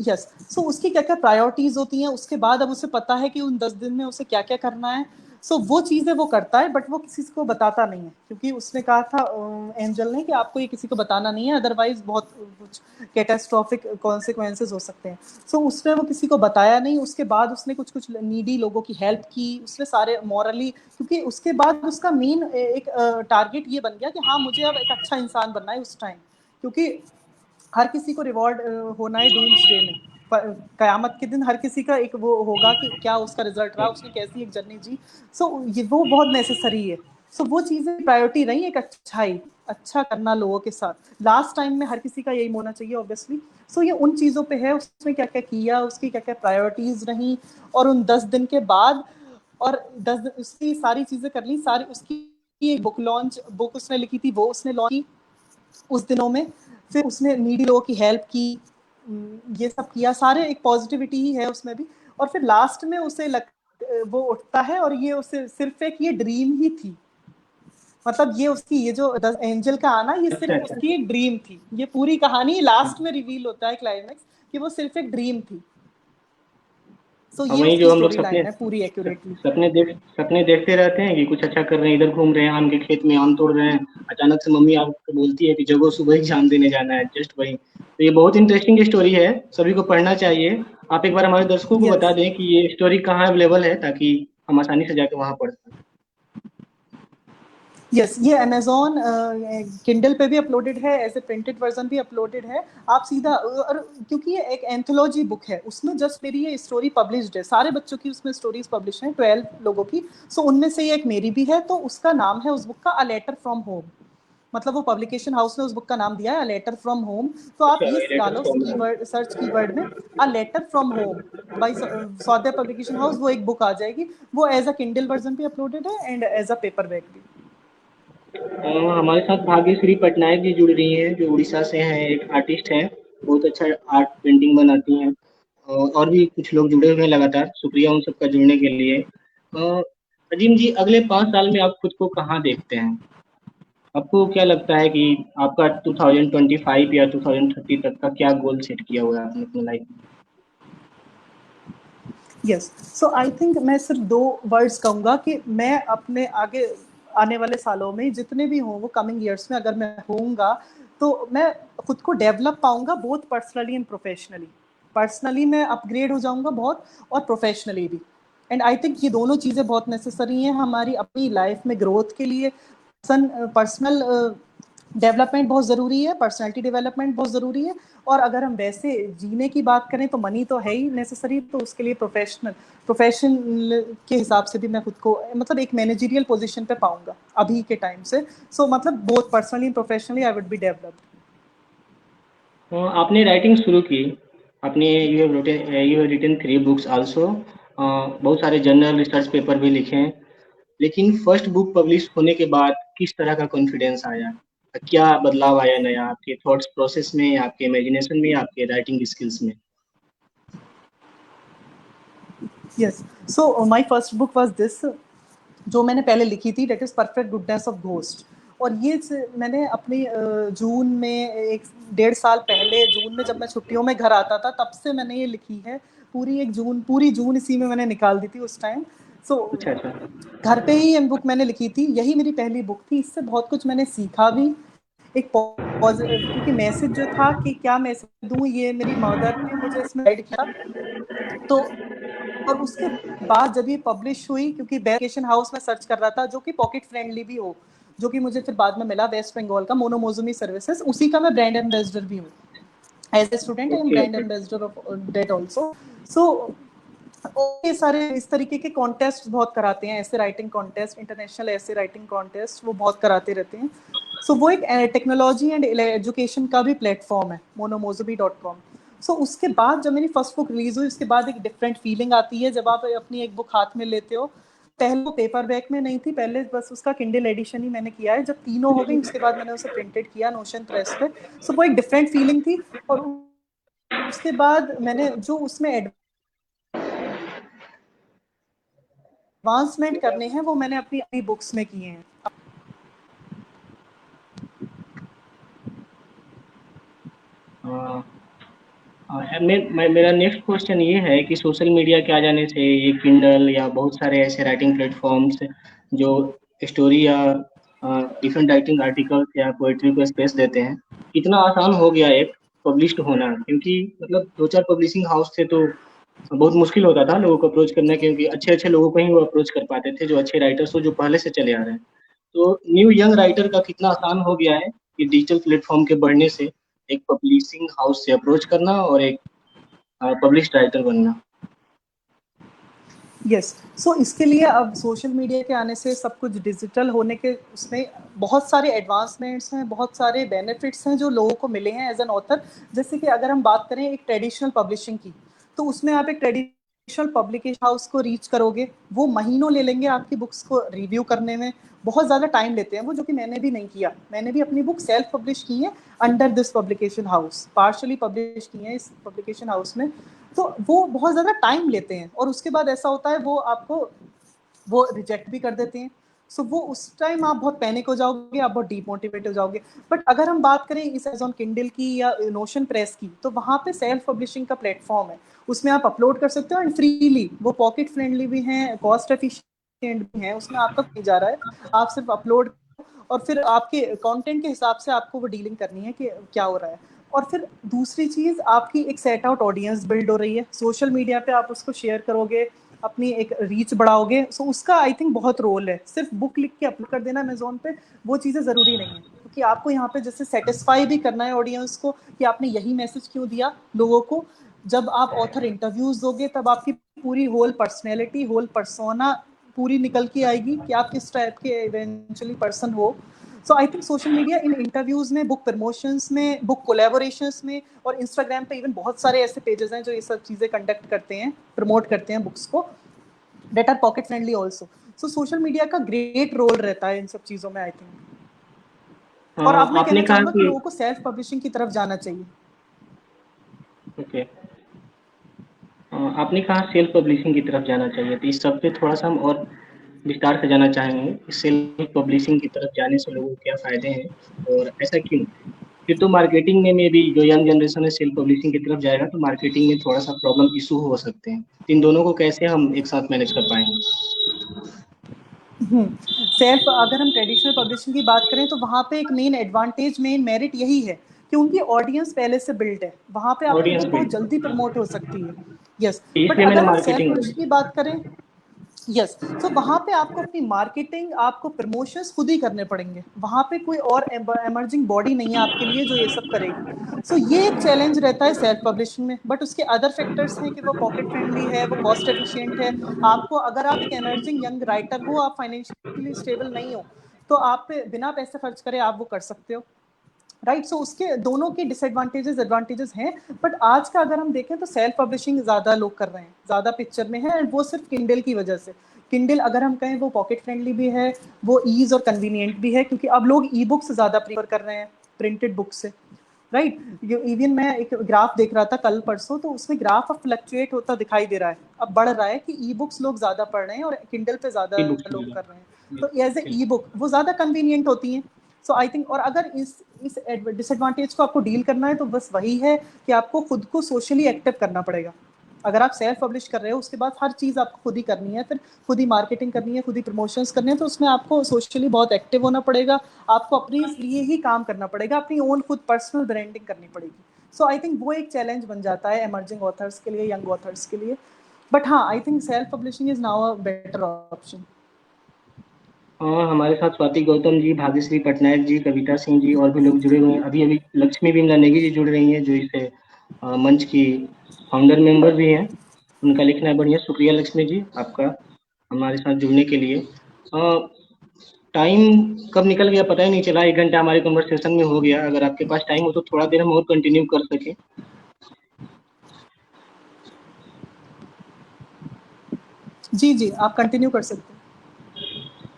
यस, सो उसकी क्या क्या प्रायोरिटीज होती हैं, उसके बाद अब उसे पता है कि उन 10 दिन में उसे क्या क्या करना है, सो वो चीज़ें वो करता है, बट वो किसी को बताता नहीं है, क्योंकि उसने कहा था एंजल ने कि आपको ये किसी को बताना नहीं है, अदरवाइज बहुत कुछ कैटास्ट्रॉफिक कॉन्सिक्वेंसेस हो सकते हैं। सो उसने वो किसी को बताया नहीं, उसके बाद उसने कुछ कुछ नीडी लोगों की हेल्प की, उसने सारे मॉरली, क्योंकि उसके बाद उसका मेन एक टारगेट ये बन गया कि हाँ मुझे अब एक अच्छा इंसान बनना है उस टाइम, क्योंकि हर किसी को रिवॉर्ड होना है डूम्स डे में, कयामत के दिन हर किसी का एक वो होगा कि क्या उसका रिजल्ट रहा, उसने कैसी एक जर्नी जी। सो ये वो बहुत नेसेसरी है। सो वो चीज़ें प्रायोरिटी रही, एक अच्छाई, अच्छा करना लोगों के साथ, लास्ट टाइम में हर किसी का यही होना चाहिए ऑब्वियसली। सो ये उन चीज़ों पे है, उसने क्या क्या किया, उसकी क्या क्या प्रायोरिटीज़ रही, और उन 10 दिन के बाद और 10 उसकी सारी चीजें कर ली, सारी उसकी एक बुक उसने लिखी थी, वो उसने लॉन्च की उस दिनों में। फिर उसने नीडी लोगों की हेल्प की, ये सब किया, सारे एक पॉजिटिविटी ही है उसमें भी। और फिर लास्ट में उसे वो उठता है और ये उसे सिर्फ एक ये ड्रीम ही थी, मतलब ये उसकी ये जो एंजल का आना ये अच्छा सिर्फ अच्छा। उसकी एक ड्रीम थी। ये पूरी कहानी लास्ट में रिवील होता है क्लाइमेक्स कि वो सिर्फ एक ड्रीम थी। सो और ये वहीं उसकी जो हम लोग स्टोरी सपने लाइन है पूरी एक्यूरेटली। सपने देखते रहते हैं कि कुछ अच्छा कर रहे हैं, इधर घूम रहे हैं, आम के खेत में आम तोड़ रहे हैं, अचानक से मम्मी आपको बोलती है कि जगो सुबह एग्जाम देने जाना है, जस्ट वही। तो ये बहुत इंटरेस्टिंग स्टोरी है, सभी को पढ़ना चाहिए। आप एक बार हमारे दर्शकों को बता यस दें कि ये स्टोरी कहाँ अवेलेबल है, ताकि हम आसानी से जाके वहाँ पढ़ सकें। यस, ये अमेजोन किंडल पे भी अपलोडेड है, एज ए प्रिंटेड वर्जन भी अपलोडेड है। आप सीधा और क्योंकि ये एक एंथोलॉजी बुक है, उसमें जस्ट मेरी ये स्टोरी पब्लिश्ड है, सारे बच्चों की उसमें स्टोरीज पब्लिश हैं 12 लोगों की। सो उनमें से ये एक मेरी भी है। तो उसका नाम है उस बुक का अ लेटर फ्रॉम होम, मतलब वो पब्लिकेशन हाउस ने उस बुक का नाम दिया है अ लेटर फ्रॉम होम। तो आप अच्छा, ये लेटर डालो फ्रॉम। कीवर्ड, सर्च कीवर्ड में a letter from home by Swadhyay publication house, वो एक बुक आ जाएगी। वो एज अ किंडल वर्जन भी अपलोडेड है and as a paperback भी। हमारे साथ भाग्यश्री पटनायक जी जुड़ रही हैं, जो उड़ीसा से हैं, एक आर्टिस्ट हैं, बहुत अच्छा आर्ट पेंटिंग बनाती हैं। और भी कुछ लोग जुड़े हुए हैं लगातार, शुक्रिया उन सबका जुड़ने के लिए। अजीम जी, अगले 5 साल में आप खुद को कहाँ देखते हैं? आपको क्या लगता है कि आपका 2025 या 2030 तक का क्या गोल सेट किया हुआ है आपने अपनी लाइफ में? यस, सो आई थिंक मैं सिर्फ 2 वर्ड्स कहूँगा कि मैं अपने आगे आने वाले सालों में जितने भी हों, वो कमिंग ईयर्स में अगर मैं होऊंगा, तो मैं खुद को डेवलप पाऊंगा both personally and professionally. Personally मैं अपग्रेड हो जाऊंगा बहुत, और प्रोफेशनली भी। एंड आई थिंक ये दोनों चीज़ें बहुत नेसेसरी हैं हमारी अपनी लाइफ में ग्रोथ के लिए। पर्सनल डेवलपमेंट बहुत ज़रूरी है, पर्सनैलिटी डेवलपमेंट बहुत ज़रूरी है। और अगर हम वैसे जीने की बात करें तो मनी तो है ही नेसेसरी, तो उसके लिए प्रोफेशन के हिसाब से भी मैं खुद को मतलब एक मैनेजरियल पोजीशन पे पाऊंगा अभी के टाइम से। सो मतलब both personally professionally I would be developed. आपने राइटिंग शुरू की, आपने you have written 3 books also, बहुत सारे जर्नल रिसर्च पेपर भी लिखे हैं। लेकिन फर्स्ट बुक पब्लिश होने के बाद किस तरह का कॉन्फिडेंस आया? क्या बदलाव आया नया आपके थॉट्स प्रोसेस में, आपके इमेजिनेशन में, आपके राइटिंग स्किल्स में? Yes, so my first book was this, जो मैंने पहले लिखी थी, that is perfect goodness of ghost. और ये मैंने अपनी जून में 1 डेढ़ साल पहले, जून में जब मैं छुट्टियों में घर आता था, तब से मैंने ये लिखी है। पूरी जून इसी में मैंने निकाल दी थी उस टाइम। सो अच्छा अच्छा। घर पे ही ये बुक मैंने लिखी थी, यही मेरी पहली बुक थी। इससे बहुत कुछ मैंने सीखा भी। एक क्योंकि मैसेज जो था कि क्या मैसेज दूं, ये मेरी मदर ने मुझे इसमें गाइड किया। तो और उसके बाद जब ये पब्लिश हुई, क्योंकि वेकेशन हाउस में सर्च कर रहा था जो कि पॉकेट फ्रेंडली भी हो, जो कि मुझे फिर बाद में मिला, वेस्ट बंगाल का मोनोमोजुमी सर्विसेज, उसी का मैं ब्रांड एम्बेसडर भी हूँ। As a student I am okay brand okay. Ambassador of that also. So ये सारे इस तरीके के कॉन्टेस्ट बहुत कराते हैं, ऐसे राइटिंग कॉन्टेस्ट, इंटरनेशनल ऐसे राइटिंग कॉन्टेस्ट वो बहुत कराते रहते हैं। सो वो एक टेक्नोलॉजी एंड एजुकेशन का भी प्लेटफॉर्म है, monomozobi.com। सो उसके बाद जब मेरी फर्स्ट बुक रिलीज हुई, उसके बाद एक डिफरेंट फीलिंग आती है जब आप अपनी एक बुक हाथ में लेते हो। पहले वो पेपर बैक में नहीं थी, पहले बस उसका किंडल एडिशन ही मैंने किया है। जब तीनों हो गई उसके बाद मैंने उसे प्रिंटेड किया नोशन प्रेस पे। सो वो एक डिफरेंट फीलिंग थी। और उसके बाद मैंने जो उसमें एडवांसमेंट करने हैं वो मैंने अपनी अपनी बुक्स में किए हैं। मेरा नेक्स्ट क्वेश्चन ये है कि सोशल मीडिया के आ जाने से ये किंडल या बहुत सारे ऐसे राइटिंग प्लेटफॉर्म्स जो स्टोरी या डिफरेंट राइटिंग आर्टिकल्स या पोएट्री को स्पेस देते हैं, इतना आसान हो गया है पब्लिश्ड होना। क्योंकि मतलब 2 4 पब्लिशिंग हाउस थे तो बहुत मुश्किल होता था लोगों को अप्रोच करना, क्योंकि अच्छे अच्छे लोगों को ही वो अप्रोच कर पाते थे, जो अच्छे राइटर्स हो, जो पहले से चले आ रहे हैं। तो न्यू यंग राइटर का कितना आसान हो गया है कि डिजिटल प्लेटफॉर्म के बढ़ने से एक पब्लिशिंग हाउस से अप्रोच करना और एक पब्लिश्ड राइटर बनना। यस, सो इसके लिए अब सोशल मीडिया के आने से सब कुछ डिजिटल होने के उसमें बहुत सारे एडवांसमेंट्स हैं, बहुत सारे बेनिफिट्स हैं जो लोगों को मिले हैं एज एन ऑथर। जैसे कि अगर हम बात करें एक ट्रेडिशनल पब्लिशिंग की, तो उसमें आप एक ट्रेडिशनल ट्रेडिशनल पब्लिकेशन हाउस को रीच करोगे, वो महीनों ले लेंगे आपकी बुक्स को रिव्यू करने में, बहुत ज़्यादा टाइम लेते हैं वो, जो कि मैंने भी नहीं किया। मैंने भी अपनी बुक सेल्फ पब्लिश की है under this publication house, partially publish की है इस पब्लिकेशन हाउस में। तो वो बहुत ज़्यादा टाइम लेते हैं और उसके बाद ऐसा होता है वो आपको वो रिजेक्ट भी कर देते हैं। सो वो उस टाइम आप बहुत पैनिक हो जाओगे, आप बहुत डीमोटिवेट हो जाओगे। बट अगर हम बात करें इस Amazon किंडल की या नोशन प्रेस की, तो वहाँ पे सेल्फ पब्लिशिंग का प्लेटफॉर्म है, उसमें आप अपलोड कर सकते हो एंड फ्रीली, वो पॉकेट फ्रेंडली भी हैं, कॉस्ट एफिशिएंट भी हैं, उसमें आपका नहीं जा रहा है, आप सिर्फ अपलोड और फिर आपके कंटेंट के हिसाब से आपको वो डीलिंग करनी है कि क्या हो रहा है। और फिर दूसरी चीज़, आपकी एक सेट आउट ऑडियंस बिल्ड हो रही है, सोशल मीडिया पे आप उसको शेयर करोगे, अपनी एक रीच बढ़ाओगे, सो उसका आई थिंक बहुत रोल है। सिर्फ बुक लिख के अपलोड कर देना अमेजोन पे, वो चीज़ें ज़रूरी नहीं है, क्योंकि आपको यहाँ पे जैसे सेटिस्फाई भी करना है ऑडियंस को कि आपने यही मैसेज क्यों दिया लोगों को। जब आप ऑथर इंटरव्यूज दोगे तब आपकी पूरी होल पर्सनैलिटी, होल पर्सोना पूरी निकल के आएगी कि आप किस टाइप के इवेंचुअली पर्सन हो। So I think social media in interviews में, बुक प्रमोशंस में, बुक कोलैबोरेशंस में, और इंस्टाग्राम पे इवन बहुत सारे ऐसे पेजेस हैं जो ये सब चीज़ें कंडक्ट करते हैं, प्रमोट करते हैं बुक्स को, that are pocket friendly also. So social media का ग्रेट रोल रहता है इन सब चीज़ों में आई थिंक। और अब मैं आपने कहना कहा चाहूँगा कि कि लोगों को सेल्फ पब्लिशिंग की तरफ जाना चाहिए। ओके, आपने कहा सेल्फ पब्लिशिंग की तरफ जाना चाहिए, तो इस सब पे थोड़ा सा हम और विस्तार से जानना चाहेंगे कि सेल्फ पब्लिशिंग की तरफ जाने से लोगों को क्या फ़ायदे हैं और ऐसा क्यों? फिर तो मार्केटिंग में भी जो यंग जनरेशन है सेल्फ पब्लिशिंग की तरफ जाएगा तो मार्केटिंग में थोड़ा-सा प्रॉब्लम इश्यू हो सकते हैं। इन दोनों को कैसे हम एक साथ मैनेज कर पाएँगे? सेल्फ अगर हम ट्रेडिशनल पब्लिशिंग की बात करें तो वहाँ पे एक मेन एडवांटेज, मेन मेरिट यही है कि उनकी ऑडियंस पहले से बिल्ड है, वहाँ पे आपकी ऑडियंस बुक बहुत बिल्ड, जल्दी प्रमोट हो सकती है। यस, बट इसलिए मैंने अगर हम सेल्फ मार्केटिंग पब्लिशिंग की बात करें, यस, तो वहाँ पे आपको अपनी मार्केटिंग, आपको प्रमोशंस खुद ही करने पड़ेंगे, वहाँ पे कोई और एमर्जिंग बॉडी नहीं है आपके लिए जो ये सब करेगी। सो ये एक चैलेंज रहता है सेल्फ पब्लिशिंग में, बट उसके अदर फैक्टर्स हैं कि वो पॉकेट फ्रेंडली है, वो कॉस्ट एफिशिएंट है। आपको, अगर आप एक एमर्जिंग यंग राइटर हो, आप फाइनेंशियली स्टेबल नहीं हो, तो आप पे बिना पैसे खर्च करे आप वो कर सकते हो, राइट। सो उसके दोनों के डिसएडवांटेजेस एडवांटेजेस हैं। बट आज का अगर हम देखें तो सेल्फ पब्लिशिंग ज़्यादा लोग कर रहे हैं, ज़्यादा पिक्चर में है, एंड वो सिर्फ किंडल की वजह से। किंडल अगर हम कहें वो पॉकेट फ्रेंडली भी है, वो ईज और कन्वीनियंट भी है, क्योंकि अब लोग ई बुक्स ज़्यादा प्रीफर कर रहे हैं प्रिंटेड बुक से, राइट। इवन मैं एक ग्राफ देख रहा था कल परसों, तो उसमें ग्राफ अब फ्लक्चुएट होता दिखाई दे रहा है, अब बढ़ रहा है कि ई बुक्स लोग ज़्यादा पढ़ रहे हैं और किंडल पे ज़्यादा ई बुक्स लोग वगैरह। कर रहे हैं। तो एज ए ई बुक वो ज़्यादा कन्वीनियंट होती हैं। सो आई थिंक, और अगर इस डिसएडवांटेज को आपको डील करना है तो बस वही है कि आपको खुद को सोशली एक्टिव करना पड़ेगा। अगर आप सेल्फ पब्लिश कर रहे हो उसके बाद हर चीज़ आपको खुद ही करनी है, फिर खुद ही मार्केटिंग करनी है, खुद ही प्रमोशंस करने हैं, तो उसमें आपको सोशली बहुत एक्टिव होना पड़ेगा, आपको अपने लिए ही काम करना पड़ेगा, अपनी ओन खुद पर्सनल ब्रांडिंग करनी पड़ेगी। सो आई थिंक वो एक चैलेंज बन जाता है एमर्जिंग ऑथर्स के लिए, यंग ऑथर्स के लिए। बट हाँ, I think self publishing is now a better option. हाँ, हमारे साथ स्वाति गौतम जी, भाग्यश्री पटनायक जी, कविता सिंह जी और भी लोग जुड़े हुए हैं। अभी-अभी लक्ष्मी बिमला नेगी जी जुड़ रही हैं, जो इस मंच की फाउंडर मेंबर भी हैं। उनका लिखना बढ़िया, शुक्रिया लक्ष्मी जी आपका हमारे साथ जुड़ने के लिए। टाइम कब निकल गया पता ही नहीं चला, 1 घंटा हमारे कन्वर्सेशन में हो गया। अगर आपके पास टाइम हो तो थोड़ा देर हम और कंटिन्यू कर सकें। जी जी, आप कंटिन्यू कर सकते हैं।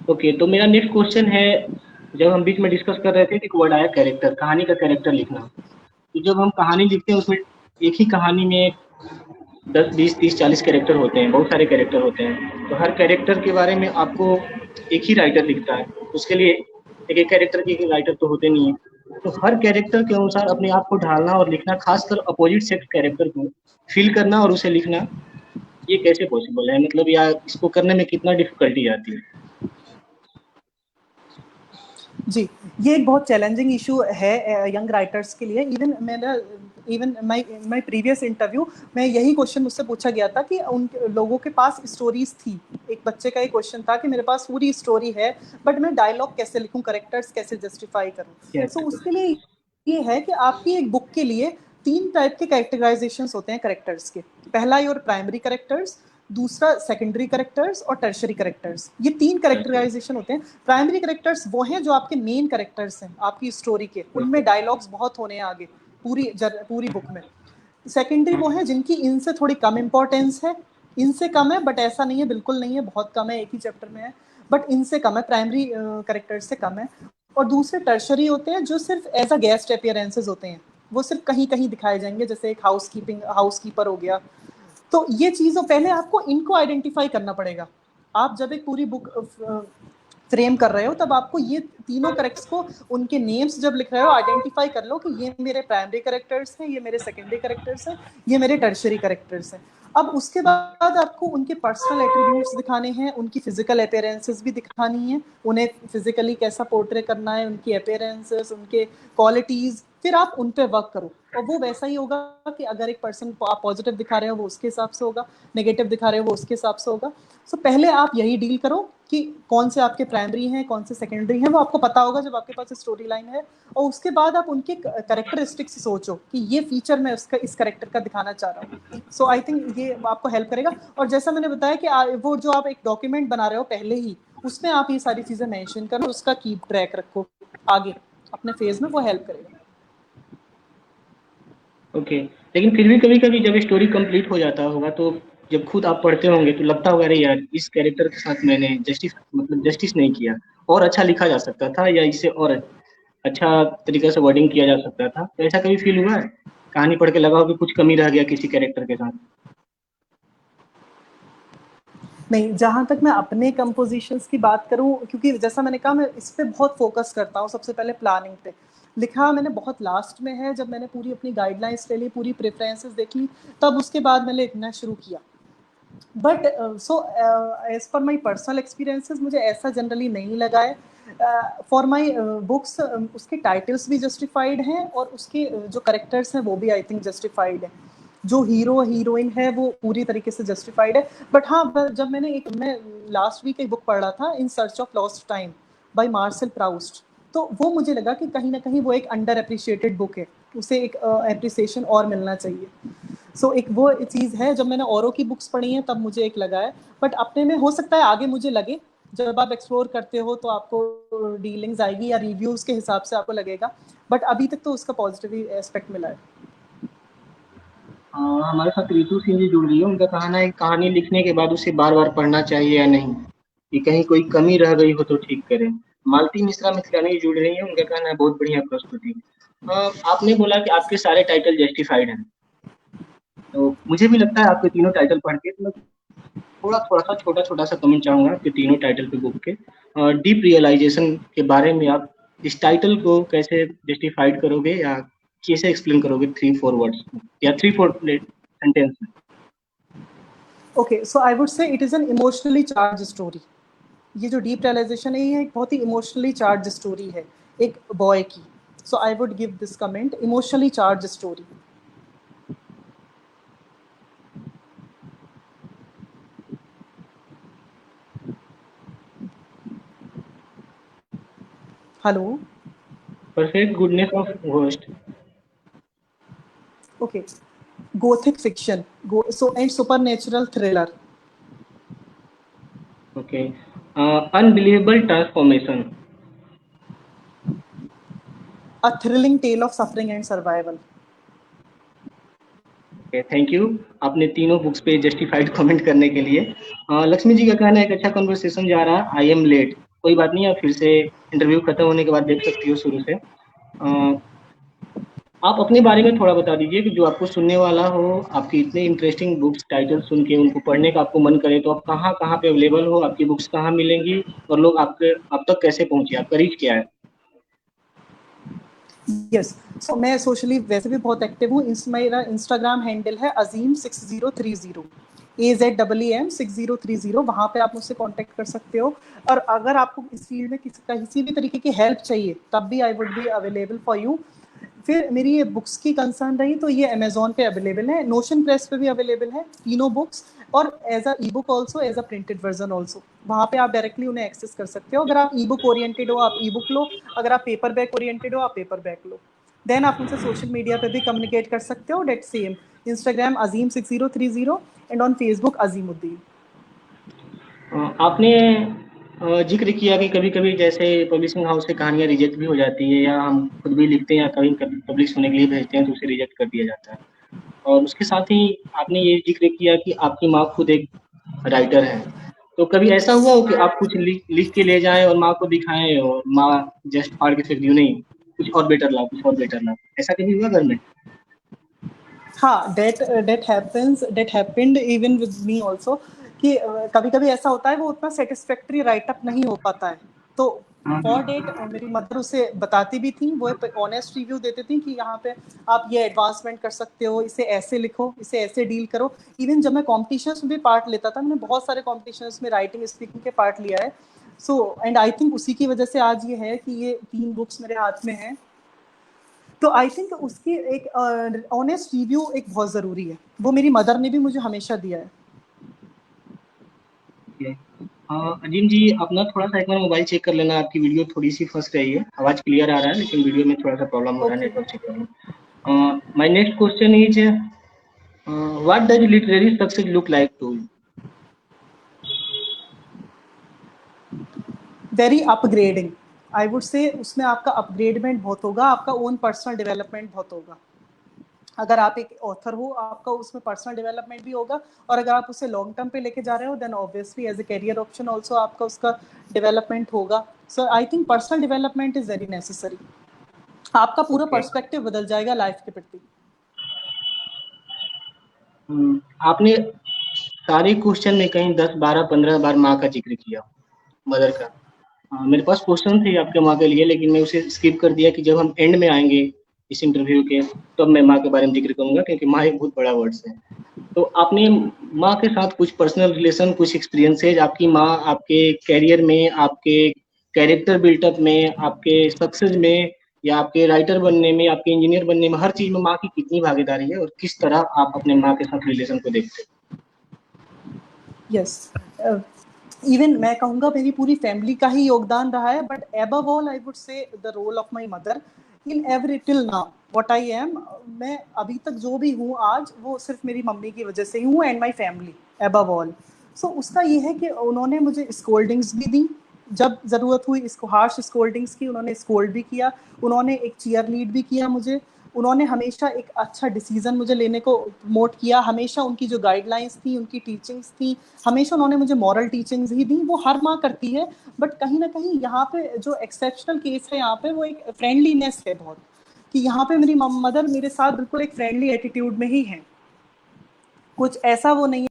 ओके, तो मेरा नेक्स्ट क्वेश्चन है, जब हम बीच में डिस्कस कर रहे थे कि एक वर्ड आया कैरेक्टर, कहानी का कैरेक्टर लिखना। तो जब हम कहानी लिखते हैं उसमें एक ही कहानी में 10, 20, 30, 40 कैरेक्टर होते हैं, बहुत सारे कैरेक्टर होते हैं। तो हर कैरेक्टर के बारे में आपको एक ही राइटर लिखता है, उसके लिए एक-एक कैरेक्टर के राइटर तो होते नहीं हैं। तो हर कैरेक्टर के अनुसार अपने आप को ढालना और लिखना, खासकर अपोजिट सेक्स कैरेक्टर को फ़ील करना और उसे लिखना, ये कैसे पॉसिबल है? मतलब या इसको करने में कितना डिफ़िकल्टी आती है? जी, ये एक बहुत चैलेंजिंग इशू है यंग राइटर्स के लिए। इवन माय प्रीवियस इंटरव्यू में यही क्वेश्चन मुझसे पूछा गया था कि उन लोगों के पास स्टोरीज थी। एक बच्चे का ये क्वेश्चन था कि मेरे पास पूरी स्टोरी है, बट मैं डायलॉग कैसे लिखूं, कैरेक्टर्स कैसे जस्टिफाई करूं। सो उसके लिए ये है कि आपकी एक बुक के लिए 3 टाइप के कैरेक्टराइजेशंस होते हैं कैरेक्टर्स के। पहला योर प्राइमरी कैरेक्टर्स, दूसरा सेकेंडरी कैरेक्टर्स और टर्शरी कैरेक्टर्स। ये 3 कैरेक्टराइजेशन होते हैं। प्राइमरी कैरेक्टर्स वो हैं जो आपके मेन कैरेक्टर्स हैं आपकी स्टोरी के, उनमें डायलॉग्स बहुत होने हैं आगे पूरी बुक में। सेकेंडरी वो हैं जिनकी इनसे थोड़ी कम इंपॉर्टेंस है, इनसे कम है, बट ऐसा नहीं है, बिल्कुल नहीं है, बहुत कम है, एक ही चैप्टर में है, बट इनसे कम है, प्राइमरी कैरेक्टर्स से कम है। और दूसरे टर्शरी होते हैं जो सिर्फ एज अ गेस्ट अपीयरेंसेस होते हैं, वो सिर्फ कहीं कहीं दिखाए जाएंगे, जैसे एक हाउसकीपर हो गया। तो ये चीज़ों पहले आपको इनको आइडेंटिफाई करना पड़ेगा। आप जब एक पूरी बुक फ्रेम कर रहे हो तब आपको ये तीनों करेक्टर्स को उनके नेम्स जब लिख रहे हो आइडेंटिफाई कर लो कि ये मेरे प्राइमरी करेक्टर्स हैं, ये मेरे सेकेंडरी करेक्टर्स हैं, ये मेरे टर्शरी करेक्टर्स हैं। अब उसके बाद आपको उनके पर्सनल एट्रीब्यूट्स दिखाने हैं, उनकी फिजिकल अपीयरेंसेस भी दिखानी है, उन्हें फिजिकली कैसा पोर्ट्रे करना है, उनकी अपीयरेंसेस, उनके क्वालिटीज, फिर आप उन पे वर्क करो। और वो वैसा ही होगा कि अगर एक पर्सन को आप पॉजिटिव दिखा रहे हो वो उसके हिसाब से होगा, नेगेटिव दिखा रहे हो वो उसके हिसाब से होगा। सो पहले आप यही डील करो कि कौन से आपके प्राइमरी हैं, कौन से सेकेंडरी हैं, वो आपको पता होगा जब आपके पास स्टोरी लाइन है। और उसके बाद आप उनके करेक्टरिस्टिक्स सोचो कि ये फीचर मैं उसका इस करेक्टर का दिखाना चाह रहा हूँ। सो आई थिंक ये आपको हेल्प करेगा। और जैसा मैंने बताया कि वो जो आप एक डॉक्यूमेंट बना रहे हो पहले ही, उसमें आप ये सारी चीजें मेंशन करो, उसका कीप ट्रैक रखो आगे अपने फेज में, वो हेल्प करेगा। ओके, लेकिन फिर भी कभी कभी जब स्टोरी कंप्लीट हो जाता होगा तो जब खुद आप पढ़ते होंगे तो लगता होगा अरे यार इस कैरेक्टर के साथ मैंने जस्टिस नहीं किया, और अच्छा लिखा जा सकता था या इससे और अच्छा तरीके से वर्डिंग किया जा सकता था। तो ऐसा कभी फील हुआ है कहानी पढ़ के लगा हो कि कुछ कमी रह गया किसी कैरेक्टर के साथ? नहीं, जहाँ तक मैं अपने कंपोजिशंस की बात करूँ, क्योंकि जैसा मैंने कहा मैं इस पे बहुत फोकस करता हूँ, सबसे पहले प्लानिंग पे। लिखा मैंने बहुत लास्ट में है, जब मैंने पूरी अपनी गाइडलाइंस ले ली, पूरी प्रेफरेंसेस देख ली, तब उसके बाद मैंने लिखना शुरू किया। But so as per my personal experiences मुझे ऐसा जनरली नहीं लगा है। फॉर माई बुक्स उसके टाइटल्स भी जस्टिफाइड हैं और उसके जो करेक्टर्स हैं वो भी आई थिंक जस्टिफाइड है। जो हीरो हीरोइन है वो पूरी तरीके से जस्टिफाइड है। बट हाँ, जब मैं लास्ट वीक एक बुक पढ़ रहा था, in search of lost time by Marcel Proust, तो वो मुझे लगा कि कहीं ना कहीं वो एक अंडर अप्रिशिएटेड बुक है, उसे एक अप्रिसिएशन और मिलना चाहिए। सो एक वो चीज़ है, जब मैंने औरों की बुक्स पढ़ी हैं तब मुझे एक लगा है। बट अपने में हो सकता है आगे मुझे लगे, जब आप एक्सप्लोर करते हो तो आपको डीलिंग्स आएगी या रिव्यूज़ के हिसाब से आपको लगेगा। बट अभी तक तो उसका पॉजिटिव ही एस्पेक्ट मिला है। हमारे साथ रितु सिंह जी जुड़ रही है, उनका कहना है कि कहानी लिखने के बाद उसे बार बार पढ़ना चाहिए या नहीं, कि कहीं कोई कमी रह गई हो तो ठीक करें। मालती मिश्रा मिथिलानी जुड़ रही है, उनका कहना है बहुत बढ़िया प्रस्तुति। आपने बोला कि आपके सारे टाइटल जस्टिफाइड हैं, तो मुझे भी लगता है आपके तीनों टाइटल पढ़ के तो मैं थोड़ा थोड़ा सा छोटा छोटा सा कमेंट चाहूंगा आपके तीनों टाइटल पे बुक के। डीप रियलाइजेशन के बारे में आप इस टाइटल को कैसे जस्टिफाइड करोगे या कैसे एक्सप्लेन करोगे 3-4 वर्ड्स में या 3-4 सेंटेंस में? ओके, सो आई वुड से it is an emotionally charge story. ये जो डीप रियलाइजेशन है ये एक बहुत ही इमोशनली चार्ज स्टोरी है एक बॉय की। So I would give this comment, emotionally charge story. Hello. Perfect goodness of ghost. Okay, gothic fiction, so and supernatural thriller. Okay, unbelievable transformation. A thrilling tale of suffering and survival. Thank you आपने तीनों books पे justified comment करने के लिए। लक्ष्मी जी का कहना है कि अच्छा कन्वर्सेशन जा रहा है, आई एम लेट। कोई बात नहीं, आप फिर से इंटरव्यू खत्म होने के बाद देख सकती हो शुरू से। आप अपने बारे में थोड़ा बता दीजिए कि जो आपको सुनने वाला हो, आपकी इतने इंटरेस्टिंग बुक्स टाइटल सुन के उनको पढ़ने का आपको मन करे तो आप कहाँ कहाँ पे अवेलेबल हो, आपकी बुक्स कहाँ मिलेंगी और लोग आपके आप तक कैसे पहुंचे, आपका रीच क्या है? यस, सो मैं सोशली वैसे भी बहुत एक्टिव हूँ। मेरा इंस्टाग्राम हैंडल है अजीम6030, AZEEM6030। वहाँ पे आप मुझसे कांटेक्ट कर सकते हो। और अगर आपको इस फील्ड में किसी भी तरीके की हेल्प चाहिए तब भी आई would be available for you. फिर मेरी ये बुक्स की कंसर्न रही तो ये अमेजोन पे अवेलेबल है, नोशन प्रेस पे भी अवेलेबल है तीनों बुक्स, और as a e book also, as a printed version also. वहाँ पे आप डायरेक्टली उन्हें एक्सेस कर सकते हो। अगर आप ई बुक ओरिएंटेड हो आप ई बुक लो, अगर आप पेपर बैक ओरिएंटेड हो आप पेपर बैक लो। देन आप उनसे सोशल मीडिया पे भी कम्युनिकेट कर सकते हो, डेट सेम इंस्टाग्राम अजीम6030 एंड ऑन फेसबुक अजीमुद्दीन। आपने जिक्र किया कि कभी कभी जैसे पब्लिशिंग हाउस से कहानियां रिजेक्ट भी हो जाती है या हम खुद भी लिखते हैं या कभी कभी पब्लिश होने के लिए भेजते हैं तो उसे रिजेक्ट कर दिया जाता है। और उसके साथ ही आपने ये जिक्र किया कि आपकी माँ खुद एक राइटर हैं। तो कभी ऐसा हुआ हो कि आप कुछ लिख लिख के ले जाएँ और माँ को दिखाएँ और माँ जस्ट फाड़ के फेंक दी हो, नहीं, कुछ और बेटर लाओ, कुछ और बेटर लाओ। ऐसा कभी हुआ घर में? हाँ, that happened even with me also कि कभी-कभी ऐसा होता है वो उतना सेटिस्फैक्टरी राइट अप नहीं हो पाता है। तो हाँ, फॉर हाँ। डेट मेरी मदर उसे बताती भी थी, वो एक ऑनेस्ट रिव्यू देती थी कि यहाँ पे आप ये एडवांसमेंट कर सकते हो, इसे ऐसे लिखो, इसे ऐसे डील करो। इवन जब मैं कॉम्पिटिशन्स में भी पार्ट लेता था, मैंने बहुत सारे कॉम्पिटिशन्स में राइटिंग, स्पीकिंग के पार्ट लिया है। सो एंड आई थिंक उसी की वजह से आज ये है कि ये 3 बुक्स मेरे हाथ में हैं। तो आई थिंक उसकी एक ऑनेस्ट रिव्यू एक बहुत ज़रूरी है। वो मेरी मदर ने भी मुझे हमेशा दिया है। ओके। अजीम जी, आप ना थोड़ा-सा एक बार मोबाइल चेक कर लेना, आपकी वीडियो थोड़ी-सी फँस रही है। आवाज़ क्लियर आ रहा है, लेकिन वीडियो में थोड़ा-सा प्रॉब्लम हो रहा है, ओके। नेटवर्क चेक कर लो। My next question is what does literary success look like to you? Very upgrading. I would say उसमें आपका अपग्रेडमेंट बहुत होगा, आपका ओन पर्सनल डेवलपमेंट बहुत होगा। अगर आप एक ऑथर हो, आपका उसमें पर्सनल डेवलपमेंट भी होगा, और अगर आप उसे लॉन्ग टर्म पे लेके जा रहे हो then obviously as a career option also आपका उसका डेवलपमेंट होगा। So I think personal development is very necessary. आपका पूरा ओके। पर्सपेक्टिव बदल जाएगा लाइफ के प्रति। आपने सारे क्वेश्चन में कहीं 10, 12, 15 बार माँ का ज़िक्र किया, मदर का। मेरे पास क्वेश्चन थे आपके माँ के लिए, लेकिन मैं उसे स्किप कर दिया कि जब हम एंड में आएँगे इस इंटरव्यू के, तब मैं माँ के बारे में ज़िक्र करूँगा, क्योंकि माँ एक बहुत बड़ा वर्ड्स है। तो आपने माँ के साथ कुछ पर्सनल रिलेशन, कुछ एक्सपीरियंसेस, आपकी माँ आपके करियर में, आपके कैरेक्टर बिल्टअप में, आपके सक्सेस में, या आपके राइटर बनने में, आपके इंजीनियर बनने में, हर चीज़ में माँ की कितनी भागीदारी है और किस तरह आप अपने माँ के साथ रिलेशन को देखते यस, इवन मैं कहूँगा मेरी पूरी फैमिली का ही योगदान रहा है, but above all I would say the role of my mother in every till now what I am. मैं अभी तक जो भी हूँ आज, वो सिर्फ मेरी मम्मी की वजह से ही हूँ, and my family above all. So उसका ये है कि उन्होंने मुझे स्कोल्डिंग्स भी दी जब ज़रूरत हुई, इसको हार्श स्कोल्डिंग्स की, उन्होंने स्कोल्ड भी किया, उन्होंने एक चीयर लीड भी किया मुझे, उन्होंने हमेशा एक अच्छा डिसीजन मुझे लेने को प्रमोट किया, हमेशा उनकी जो गाइडलाइंस थी, उनकी टीचिंग्स थी, हमेशा उन्होंने मुझे मॉरल टीचिंग्स ही दी। वो हर माँ करती है, बट कहीं ना कहीं यहाँ पे जो एक्सेप्शनल केस है, यहाँ पे वो एक फ्रेंडलीनेस है बहुत, कि यहाँ पे मेरी मदर मेरे साथ बिल्कुल एक फ्रेंडली एटीट्यूड में ही है, कुछ ऐसा वो नहीं है।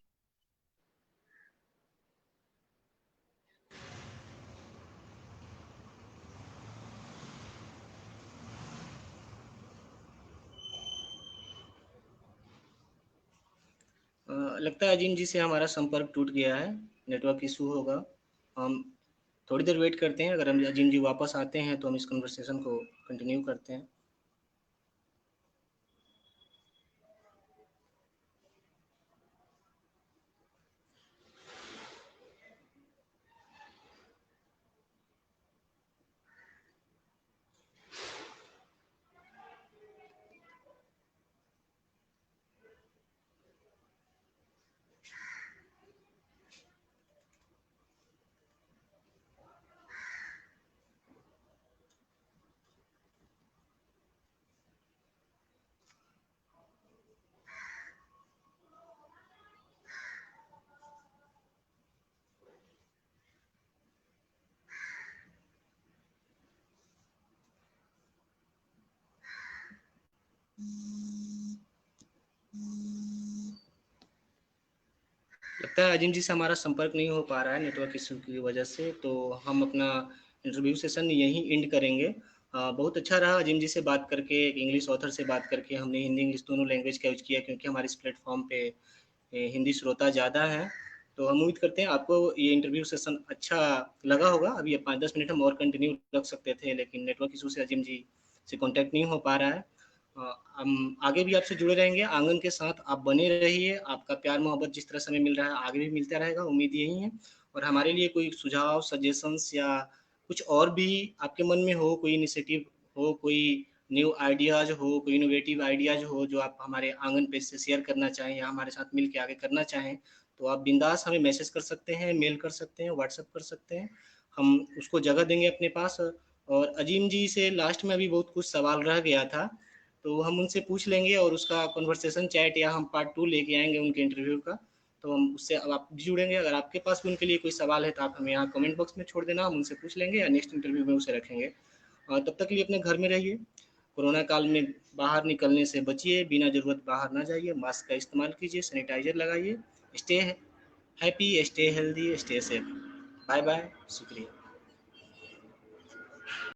लगता है अजीम जी से हमारा संपर्क टूट गया है, नेटवर्क इशू होगा। हम थोड़ी देर वेट करते हैं, अगर हम अजीम जी वापस आते हैं तो हम इस कन्वर्सेशन को कंटिन्यू करते हैं। लगता है अजीम जी से हमारा संपर्क नहीं हो पा रहा है नेटवर्क इशू की वजह से, तो हम अपना इंटरव्यू सेशन यहीं एंड करेंगे। बहुत अच्छा रहा अजीम जी से बात करके, एक इंग्लिश ऑथर से बात करके। हमने हिंदी इंग्लिश दोनों लैंग्वेज का यूज़ किया, क्योंकि हमारे इस प्लेटफॉर्म पे हिंदी श्रोता ज़्यादा हैं। तो हम उम्मीद करते हैं आपको ये इंटरव्यू सेशन अच्छा लगा होगा। अभी ये 5-10 मिनट हम और कंटिन्यू रख सकते थे, लेकिन नेटवर्क इशू से अजीम जी से कॉन्टैक्ट नहीं हो पा रहा है। हम आगे भी आपसे जुड़े रहेंगे, आंगन के साथ आप बने रहिए। आपका प्यार मोहब्बत जिस तरह से हमें मिल रहा है, आगे भी मिलता रहेगा, उम्मीद यही है। और हमारे लिए कोई सुझाव, सजेशंस या कुछ और भी आपके मन में हो, कोई इनिशिएटिव हो, कोई न्यू आइडियाज़ हो, कोई इनोवेटिव आइडियाज़ हो जो आप हमारे आंगन पे से शेयर करना चाहें या हमारे साथ मिल के आगे करना चाहें, तो आप बिंदास हमें मैसेज कर सकते हैं, मेल कर सकते हैं, व्हाट्सएप कर सकते हैं। हम उसको जगह देंगे अपने पास। और अजीम जी से लास्ट में अभी बहुत कुछ सवाल रह गया था। तो हम उनसे पूछ लेंगे और उसका कन्वर्सेशन चैट या हम पार्ट 2 लेके आएँगे उनके इंटरव्यू का। तो हम उससे अब आप भी जुड़ेंगे, अगर आपके पास भी उनके लिए कोई सवाल है तो आप हमें यहाँ कमेंट बॉक्स में छोड़ देना, हम उनसे पूछ लेंगे या नेक्स्ट इंटरव्यू में उसे रखेंगे। और तब तक के लिए अपने घर में रहिए, कोरोना काल में बाहर निकलने से बचिए, बिना ज़रूरत बाहर ना जाइए, मास्क का इस्तेमाल कीजिए, सैनिटाइज़र लगाइए। Stay happy, stay healthy, stay safe. Bye bye, शुक्रिया।